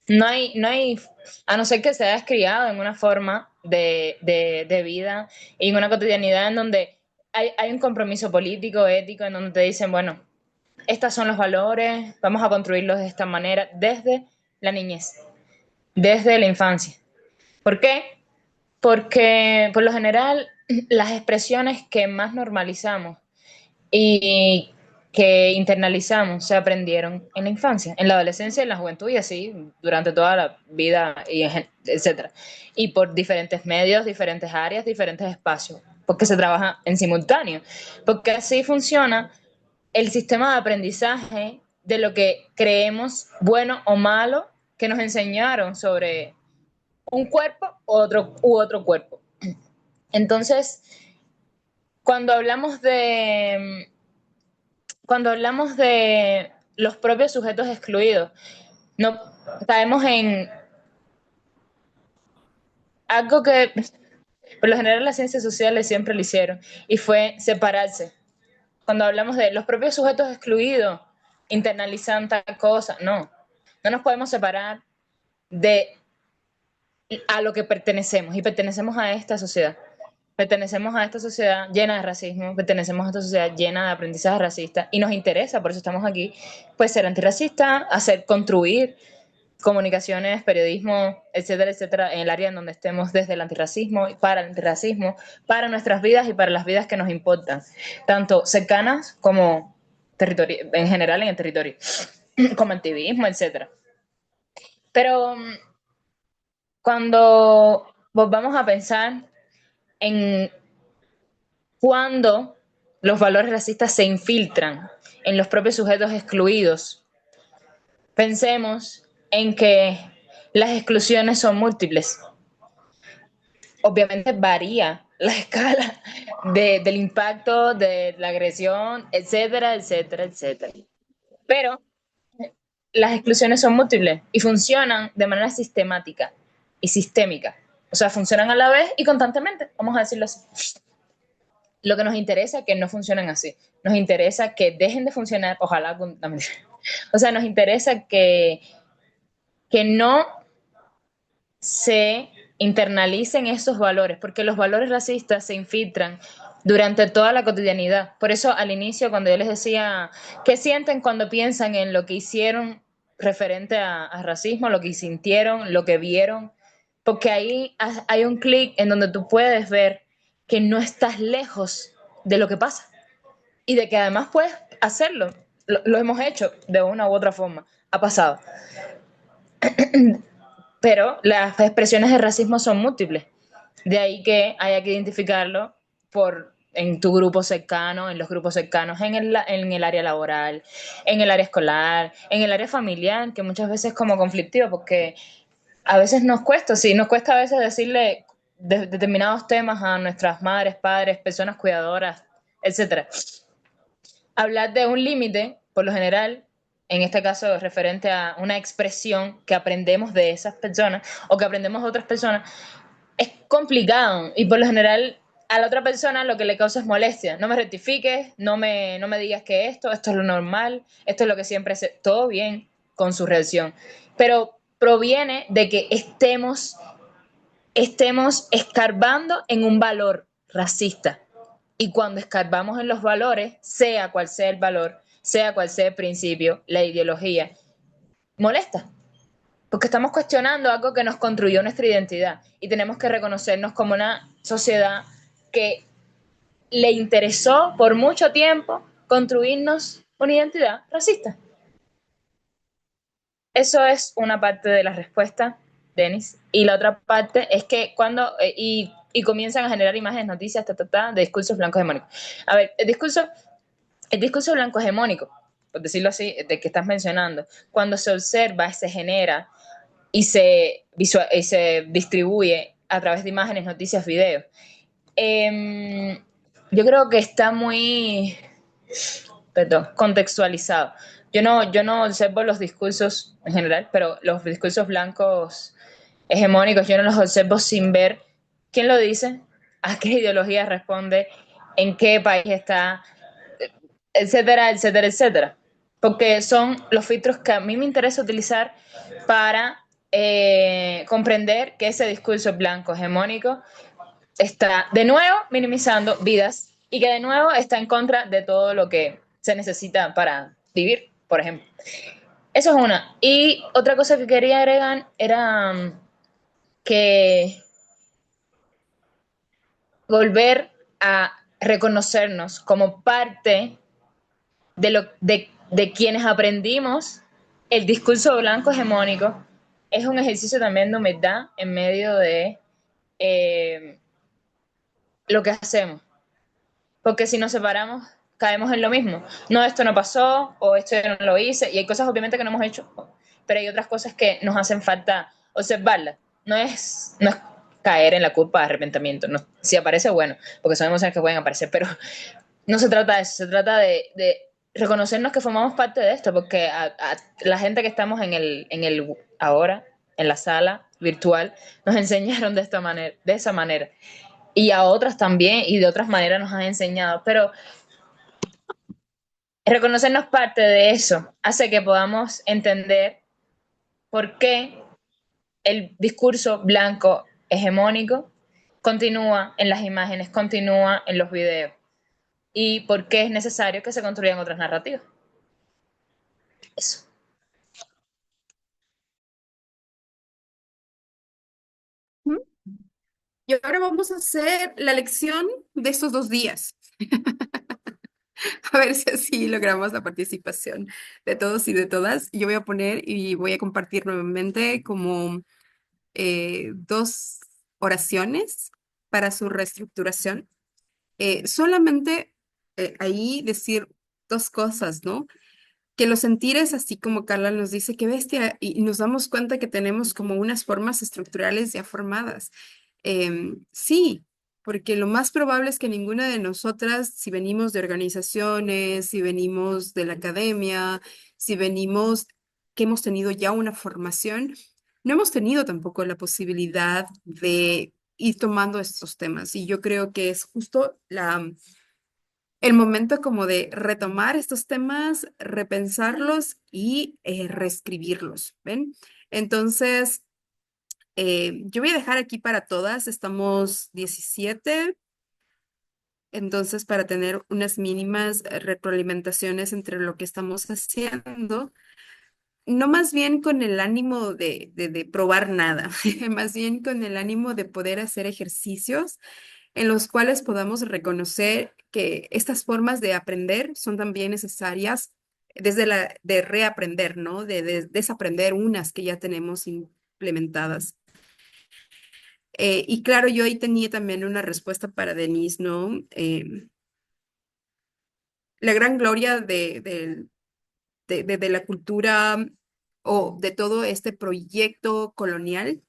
No hay, a no ser que se hayas criado en una forma de vida y en una cotidianidad en donde hay un compromiso político, ético, en donde te dicen, bueno, estos son los valores, vamos a construirlos de esta manera desde la niñez, desde la infancia. ¿Por qué? Porque por lo general las expresiones que más normalizamos y que internalizamos se aprendieron en la infancia, en la adolescencia, en la juventud y así durante toda la vida, etcétera. Y por diferentes medios, diferentes áreas, diferentes espacios, porque se trabaja en simultáneo, porque así funciona el sistema de aprendizaje de lo que creemos bueno o malo que nos enseñaron sobre un cuerpo u otro cuerpo. Entonces, cuando hablamos de cuando hablamos de los propios sujetos excluidos, no caemos en algo que por lo general las ciencias sociales siempre lo hicieron, y fue separarse. Cuando hablamos de los propios sujetos excluidos, internalizan tal cosa, no nos podemos separar de a lo que pertenecemos, y pertenecemos a esta sociedad. Pertenecemos a esta sociedad llena de racismo, pertenecemos a esta sociedad llena de aprendizaje racista y nos interesa, por eso estamos aquí, pues ser antirracista, hacer, construir comunicaciones, periodismo, etcétera, etcétera, en el área en donde estemos desde el antirracismo y para el antirracismo, para nuestras vidas y para las vidas que nos importan, tanto cercanas como en general en el territorio, como activismo, etcétera. Pero cuando volvamos a pensar en cuando los valores racistas se infiltran en los propios sujetos excluidos, pensemos en que las exclusiones son múltiples. Obviamente varía la escala del impacto, de la agresión, etcétera, etcétera, etcétera. Pero las exclusiones son múltiples y funcionan de manera sistemática y sistémica. O sea, funcionan a la vez y constantemente, vamos a decirlo así. Lo que nos interesa es que no funcionen así. Nos interesa que dejen de funcionar, ojalá. O sea, nos interesa que no se internalicen esos valores, porque los valores racistas se infiltran durante toda la cotidianidad. Por eso al inicio, cuando yo les decía, ¿qué sienten cuando piensan en lo que hicieron referente a racismo, lo que sintieron, lo que vieron? Porque ahí hay un clic en donde tú puedes ver que no estás lejos de lo que pasa y de que además puedes hacerlo. Lo hemos hecho de una u otra forma, ha pasado. Pero las expresiones de racismo son múltiples. De ahí que haya que identificarlo en tu grupo cercano, en los grupos cercanos, en el área laboral, en el área escolar, en el área familiar, que muchas veces es como conflictivo, porque a veces nos cuesta, sí, nos cuesta a veces decirle determinados temas a nuestras madres, padres, personas cuidadoras, etcétera. Hablar de un límite, por lo general, en este caso referente a una expresión que aprendemos de esas personas o que aprendemos de otras personas, es complicado y por lo general a la otra persona lo que le causa es molestia. No me rectifiques, no me digas que esto es lo normal, esto es lo que siempre sé. Todo bien con su reacción, pero proviene de que estemos escarbando en un valor racista. Y cuando escarbamos en los valores, sea cual sea el valor, sea cual sea el principio, la ideología, molesta. Porque estamos cuestionando algo que nos construyó nuestra identidad y tenemos que reconocernos como una sociedad que le interesó por mucho tiempo construirnos una identidad racista. Eso es una parte de la respuesta, Denis. Y la otra parte es que cuando y comienzan a generar imágenes, noticias, de discursos blancos hegemónicos. A ver, el discurso blanco hegemónico, por decirlo así, de que estás mencionando, cuando se observa, se genera y se distribuye a través de imágenes, noticias, videos. Yo creo que está muy contextualizado. Yo no observo los discursos en general, pero los discursos blancos hegemónicos, yo no los observo sin ver quién lo dice, a qué ideología responde, en qué país está. etcétera, etcétera, etcétera. Porque son los filtros que a mí me interesa utilizar para comprender que ese discurso blanco hegemónico está de nuevo minimizando vidas y que de nuevo está en contra de todo lo que se necesita para vivir, por ejemplo. Eso es una. Y otra cosa que quería agregar era que volver a reconocernos como parte de quienes aprendimos el discurso blanco hegemónico es un ejercicio también de humildad en medio de eh, lo que hacemos. Porque si nos separamos, caemos en lo mismo. No, esto no pasó, o esto yo no lo hice, y hay cosas obviamente que no hemos hecho, pero hay otras cosas que nos hacen falta observarlas. No es caer en la culpa de arrepentimiento. No, si aparece, bueno, porque son emociones que pueden aparecer, pero no se trata de eso, se trata de reconocernos que formamos parte de esto, porque a la gente que estamos en el ahora, en la sala virtual, nos enseñaron de esta manera, de esa manera. Y a otras también, y de otras maneras nos han enseñado, pero reconocernos parte de eso hace que podamos entender por qué el discurso blanco hegemónico continúa en las imágenes, continúa en los videos, y por qué es necesario que se construyan otras narrativas. Eso. ¿Mm? Y ahora vamos a hacer la lección de estos 2 días. A ver si así logramos la participación de todos y de todas. Yo voy a poner y voy a compartir nuevamente como 2 oraciones para su reestructuración. Solamente ahí decir 2 cosas, ¿no? Que los sentires, así como Carla nos dice, qué bestia, y nos damos cuenta que tenemos como unas formas estructurales ya formadas. Sí, porque lo más probable es que ninguna de nosotras, si venimos de organizaciones, si venimos de la academia, si venimos que hemos tenido ya una formación, no hemos tenido tampoco la posibilidad de ir tomando estos temas. Y yo creo que es justo el momento como de retomar estos temas, repensarlos y reescribirlos, ¿ven? Entonces, yo voy a dejar aquí para todas, estamos 17, entonces para tener unas mínimas retroalimentaciones entre lo que estamos haciendo, no más bien con el ánimo de probar nada, más bien con el ánimo de poder hacer ejercicios en los cuales podamos reconocer que estas formas de aprender son también necesarias desde de reaprender, ¿no? De desaprender unas que ya tenemos implementadas. Y claro, yo ahí tenía también una respuesta para Denise, ¿no? La gran gloria de la cultura o de todo este proyecto colonial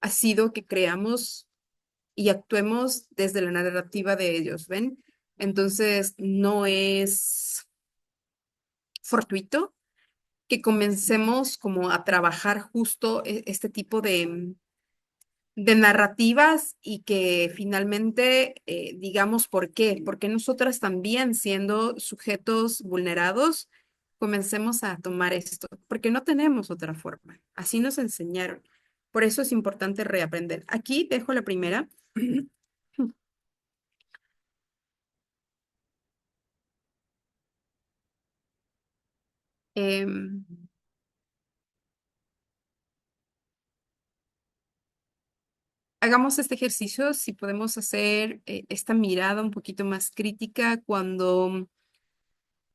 ha sido que creamos y actuemos desde la narrativa de ellos, ¿ven? Entonces, no es fortuito que comencemos como a trabajar justo este tipo de narrativas y que finalmente digamos por qué, porque nosotras también siendo sujetos vulnerados, comencemos a tomar esto, porque no tenemos otra forma, así nos enseñaron. Por eso es importante reaprender. Aquí dejo la primera. Em, hagamos este ejercicio, si podemos hacer esta mirada un poquito más crítica cuando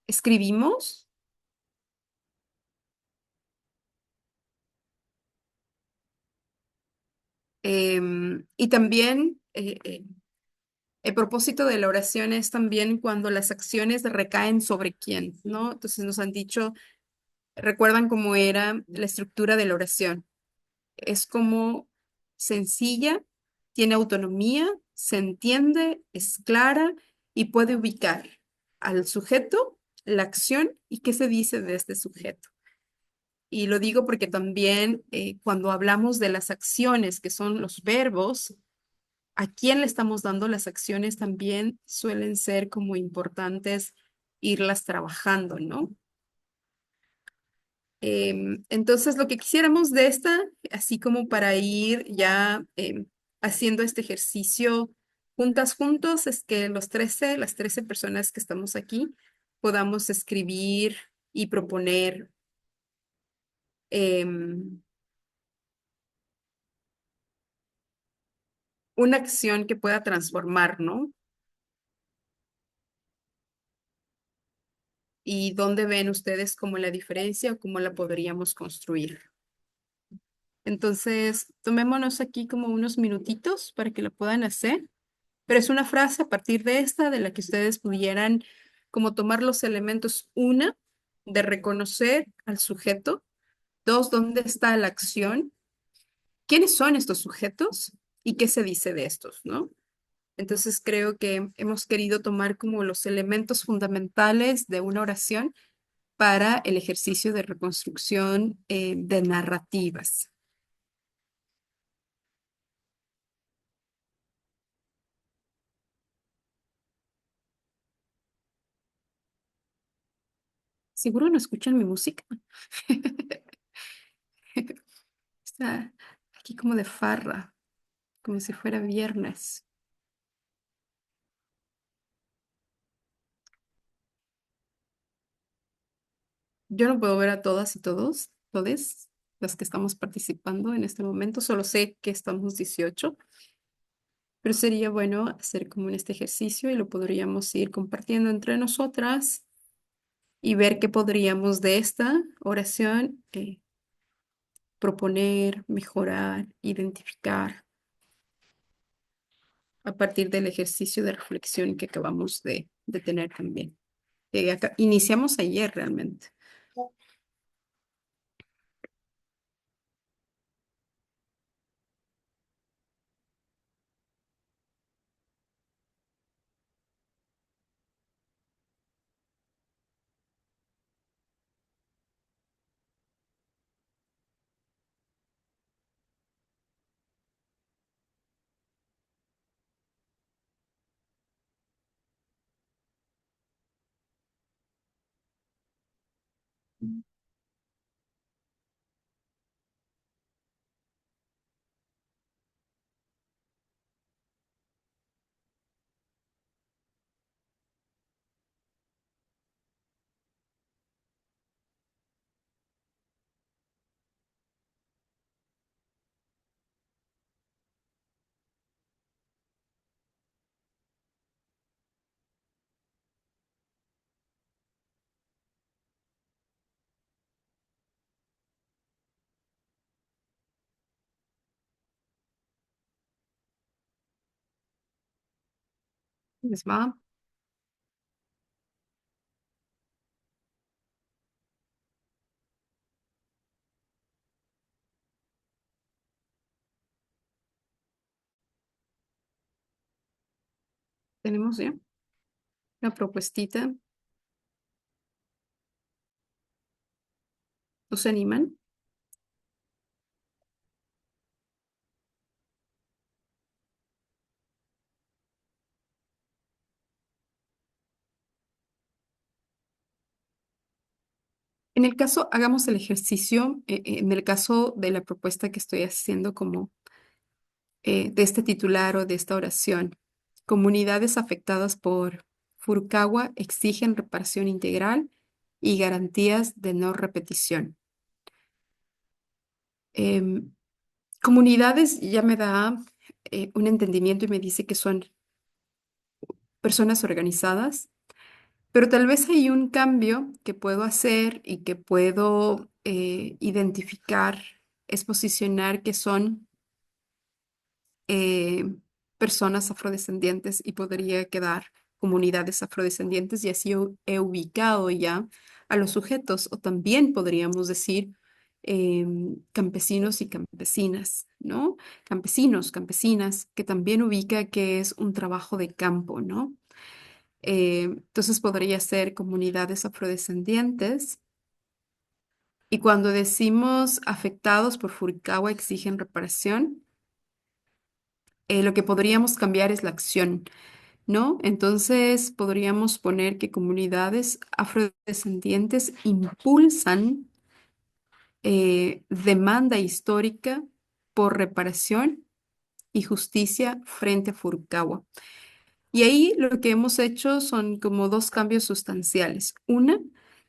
escribimos. Y también el propósito de la oración es también cuando las acciones recaen sobre quién, ¿no? Entonces nos han dicho, recuerdan cómo era la estructura de la oración. Es como sencilla, tiene autonomía, se entiende, es clara y puede ubicar al sujeto, la acción y qué se dice de este sujeto. Y lo digo porque también cuando hablamos de las acciones, que son los verbos, a quién le estamos dando las acciones también suelen ser como importantes irlas trabajando, ¿no? Entonces, lo que quisiéramos de esta, así como para ir ya haciendo este ejercicio juntos, es que las 13 personas que estamos aquí, podamos escribir y proponer em, una acción que pueda transformar, ¿no? ¿Y dónde ven ustedes como la diferencia o cómo la podríamos construir? Entonces, tomémonos aquí como unos minutitos para que lo puedan hacer. Pero es una frase a partir de esta de la que ustedes pudieran como tomar los elementos. Una, de reconocer al sujeto. Dos, ¿dónde está la acción? ¿Quiénes son estos sujetos? ¿Y qué se dice de estos, no? Entonces creo que hemos querido tomar como los elementos fundamentales de una oración para el ejercicio de reconstrucción de narrativas. ¿Seguro no escuchan mi música? Está aquí como de farra, como si fuera viernes. Yo no puedo ver a todas y todes, las que estamos participando en este momento. Solo sé que estamos 18, pero sería bueno hacer como en este ejercicio y lo podríamos ir compartiendo entre nosotras y ver qué podríamos de esta oración proponer, mejorar, identificar a partir del ejercicio de reflexión que acabamos de tener también. Iniciamos ayer realmente. ¿Les va? Tenemos ya una propuestita. ¿No se animan? En el caso, hagamos el ejercicio, en el caso de la propuesta que estoy haciendo como de este titular o de esta oración, comunidades afectadas por Furukawa exigen reparación integral y garantías de no repetición. Em, Comunidades ya me da un entendimiento y me dice que son personas organizadas, pero tal vez hay un cambio que puedo hacer y que puedo identificar, es posicionar que son eh, personas afrodescendientes y podría quedar comunidades afrodescendientes y así he ubicado ya a los sujetos o también podríamos decir campesinos y campesinas, ¿no? Campesinos, campesinas, que también ubica que es un trabajo de campo, ¿no? Entonces podría ser comunidades afrodescendientes. Y cuando decimos afectados por Furukawa exigen reparación, lo que podríamos cambiar es la acción. ¿no? Entonces podríamos poner que comunidades afrodescendientes impulsan demanda histórica por reparación y justicia frente a Furukawa. Y ahí lo que hemos hecho son como dos cambios sustanciales. Una,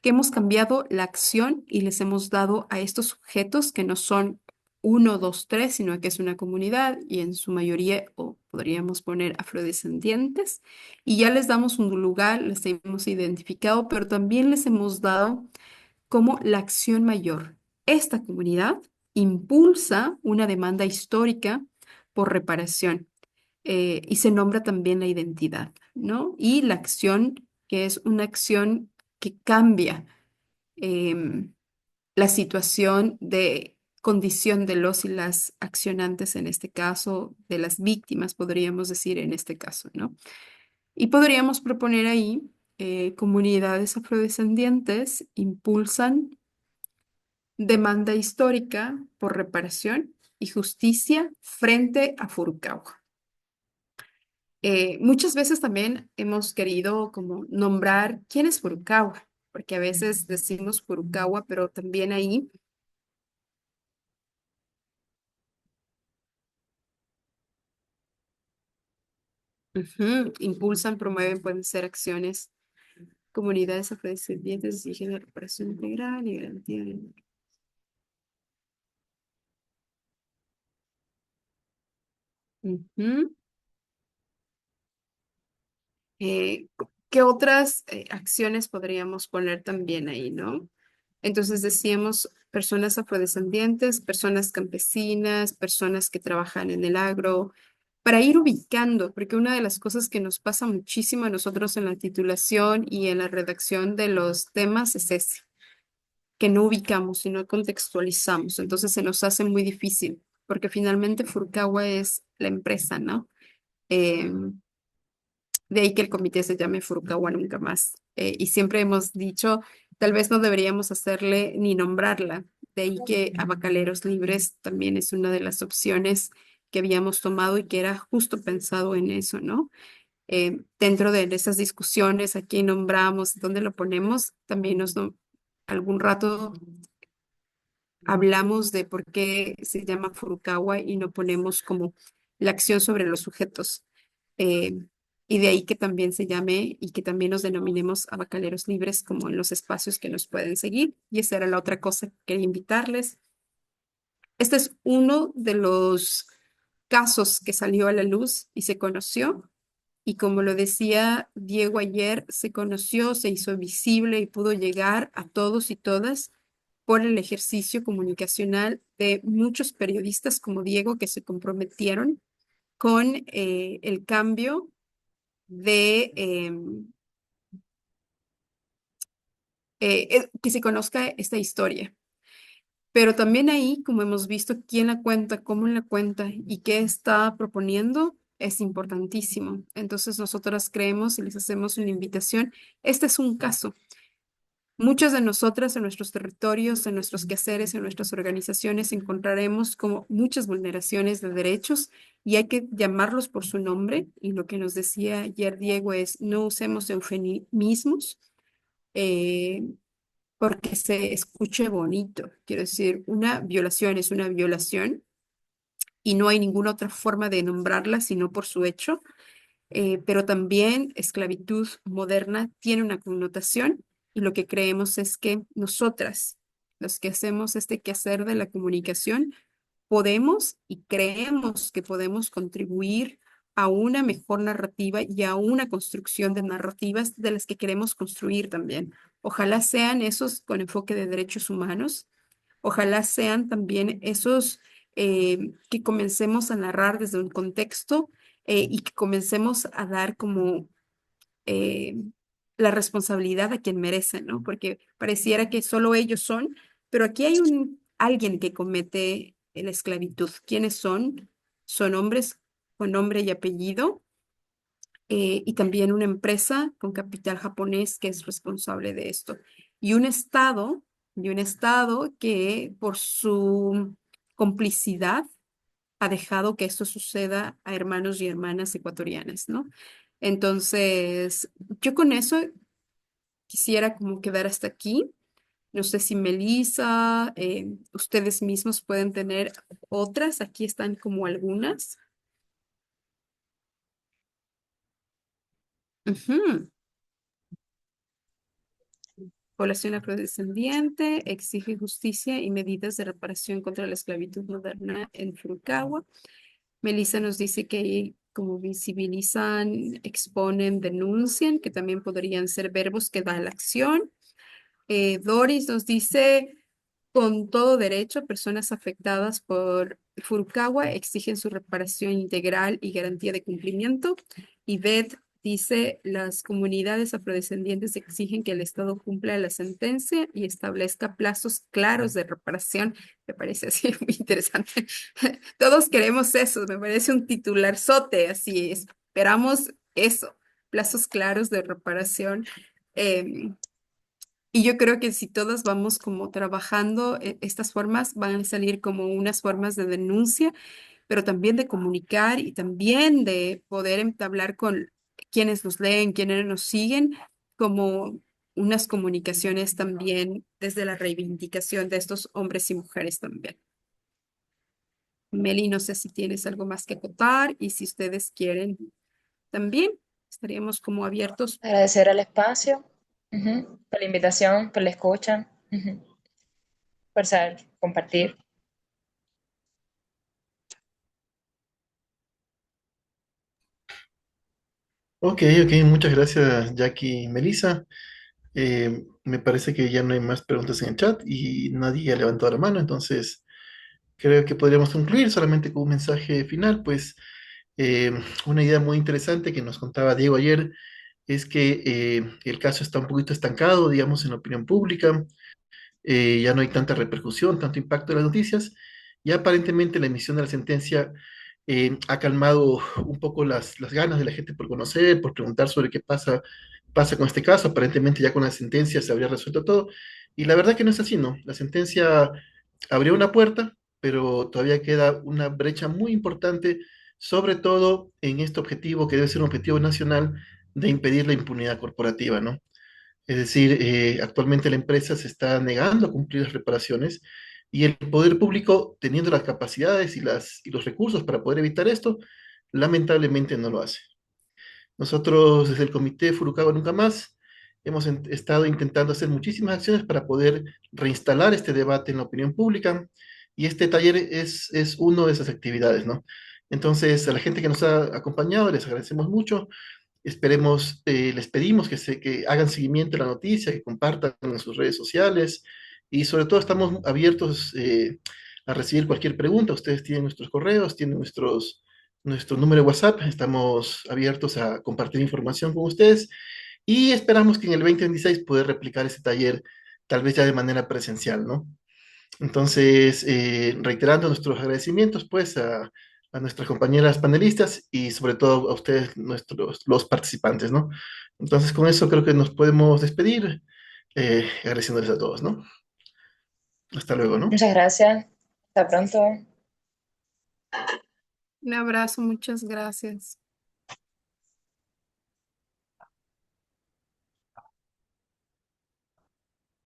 que hemos cambiado la acción y les hemos dado a estos sujetos que no son uno, dos, tres, sino que es una comunidad y en su mayoría, o podríamos poner afrodescendientes, y ya les damos un lugar, les hemos identificado, pero también les hemos dado como la acción mayor. Esta comunidad impulsa una demanda histórica por reparación y se nombra también la identidad, ¿no? Y la acción, que es una acción que cambia em, la situación de condición de los y las accionantes, en este caso, de las víctimas, podríamos decir en este caso, ¿no? Y podríamos proponer ahí comunidades afrodescendientes impulsan demanda histórica por reparación y justicia frente a Furukawa. Muchas veces también hemos querido como nombrar quién es Furukawa, porque a veces decimos Furukawa, pero también ahí impulsan, promueven, pueden ser acciones, comunidades afrodescendientes, exigen la reparación integral y garantía de... Ujú. ¿Qué otras acciones podríamos poner también ahí, no? Entonces decíamos personas afrodescendientes, personas campesinas, personas que trabajan en el agro, para ir ubicando, porque una de las cosas que nos pasa muchísimo a nosotros en la titulación y en la redacción de los temas es ese, que no ubicamos y no contextualizamos. Entonces se nos hace muy difícil, porque finalmente Furukawa es la empresa, ¿no? De ahí que el comité se llame Furukawa Nunca Más. Y siempre hemos dicho, tal vez no deberíamos hacerle ni nombrarla. De ahí que Abacaleros Libres también es una de las opciones que habíamos tomado y que era justo pensado en eso, ¿no? Dentro de esas discusiones, a quién nombramos, dónde lo ponemos, también algún rato hablamos de por qué se llama Furukawa y no ponemos como la acción sobre los sujetos. Eh, y de ahí que también se llame y que también nos denominemos abacaleros libres como en los espacios que nos pueden seguir. Y esa era la otra cosa que quería invitarles. Este es uno de los casos que salió a la luz y se conoció. Y como lo decía Diego ayer, se conoció, se hizo visible y pudo llegar a todos y todas por el ejercicio comunicacional de muchos periodistas como Diego que se comprometieron con el cambio de que se conozca esta historia. Pero también ahí, como hemos visto, quién la cuenta, cómo la cuenta y qué está proponiendo es importantísimo. Entonces, nosotras creemos y les hacemos una invitación. Este es un caso. Muchas de nosotras en nuestros territorios, en nuestros quehaceres, en nuestras organizaciones encontraremos como muchas vulneraciones de derechos y hay que llamarlos por su nombre. Y lo que nos decía ayer Diego es no usemos eufemismos porque se escuche bonito. Quiero decir, una violación es una violación y no hay ninguna otra forma de nombrarla sino por su hecho, pero también esclavitud moderna tiene una connotación y lo que creemos es que nosotras, los que hacemos este quehacer de la comunicación, podemos y creemos que podemos contribuir a una mejor narrativa y a una construcción de narrativas de las que queremos construir también. Ojalá sean esos con enfoque de derechos humanos, ojalá sean también esos que comencemos a narrar desde un contexto y que comencemos a dar como eh, la responsabilidad a quien merecen, ¿no? Porque pareciera que solo ellos son, pero aquí hay alguien que comete la esclavitud. ¿Quiénes son? Son hombres con nombre y apellido y también una empresa con capital japonés que es responsable de esto. Y un estado que por su complicidad ha dejado que esto suceda a hermanos y hermanas ecuatorianas, ¿no? Entonces, yo con eso quisiera como quedar hasta aquí. No sé si Melissa, ustedes mismos pueden tener otras. Aquí están como algunas. Ujú. Población afrodescendiente exige justicia y medidas de reparación contra la esclavitud moderna en Furukawa. Melissa nos dice que como visibilizan, exponen, denuncian, que también podrían ser verbos que da la acción. Doris nos dice, con todo derecho, personas afectadas por Furukawa exigen su reparación integral y garantía de cumplimiento. Y Beth dice, las comunidades afrodescendientes exigen que el Estado cumpla la sentencia y establezca plazos claros de reparación. Me parece así muy interesante. Todos queremos eso, me parece un titularzote, así esperamos eso, plazos claros de reparación. Em, y yo creo que si todas vamos como trabajando estas formas, van a salir como unas formas de denuncia, pero también de comunicar y también de poder entablar con quienes nos leen, quienes nos siguen, como unas comunicaciones también desde la reivindicación de estos hombres y mujeres también. Meli, no sé si tienes algo más que acotar y si ustedes quieren también, estaríamos como abiertos. Agradecer al espacio, por la invitación, por la escucha, por saber compartir. Ok, ok, muchas gracias Jackie y Melissa. Me parece que ya no hay más preguntas en el chat y nadie ha levantado la mano, entonces creo que podríamos concluir solamente con un mensaje final, pues eh, una idea muy interesante que nos contaba Diego ayer es que el caso está un poquito estancado, digamos, en la opinión pública, ya no hay tanta repercusión, tanto impacto en las noticias, y aparentemente la emisión de la sentencia ha calmado un poco las ganas de la gente por conocer, por preguntar sobre qué pasa con este caso. Aparentemente ya con la sentencia se habría resuelto todo, y la verdad que no es así, ¿no? La sentencia abrió una puerta, pero todavía queda una brecha muy importante, sobre todo en este objetivo que debe ser un objetivo nacional de impedir la impunidad corporativa, ¿no? Es decir, actualmente la empresa se está negando a cumplir las reparaciones y el poder público, teniendo las capacidades y los recursos para poder evitar esto, lamentablemente no lo hace. Nosotros desde el Comité Furukawa Nunca Más hemos estado intentando hacer muchísimas acciones para poder reinstalar este debate en la opinión pública y este taller es uno de esas actividades, ¿no? Entonces, a la gente que nos ha acompañado, les agradecemos mucho. Esperemos, les pedimos que hagan seguimiento a la noticia, que compartan en sus redes sociales y sobre todo estamos abiertos a recibir cualquier pregunta. Ustedes tienen nuestros correos, tienen nuestro número de WhatsApp, estamos abiertos a compartir información con ustedes y esperamos que en el 2026 poder replicar ese taller tal vez ya de manera presencial, ¿no? Entonces, reiterando nuestros agradecimientos, pues, a nuestras compañeras panelistas y sobre todo a ustedes, los participantes, ¿no? Entonces, con eso creo que nos podemos despedir, agradeciéndoles a todos, ¿no? Hasta luego, ¿no? Muchas gracias. Hasta pronto. Un abrazo, muchas gracias.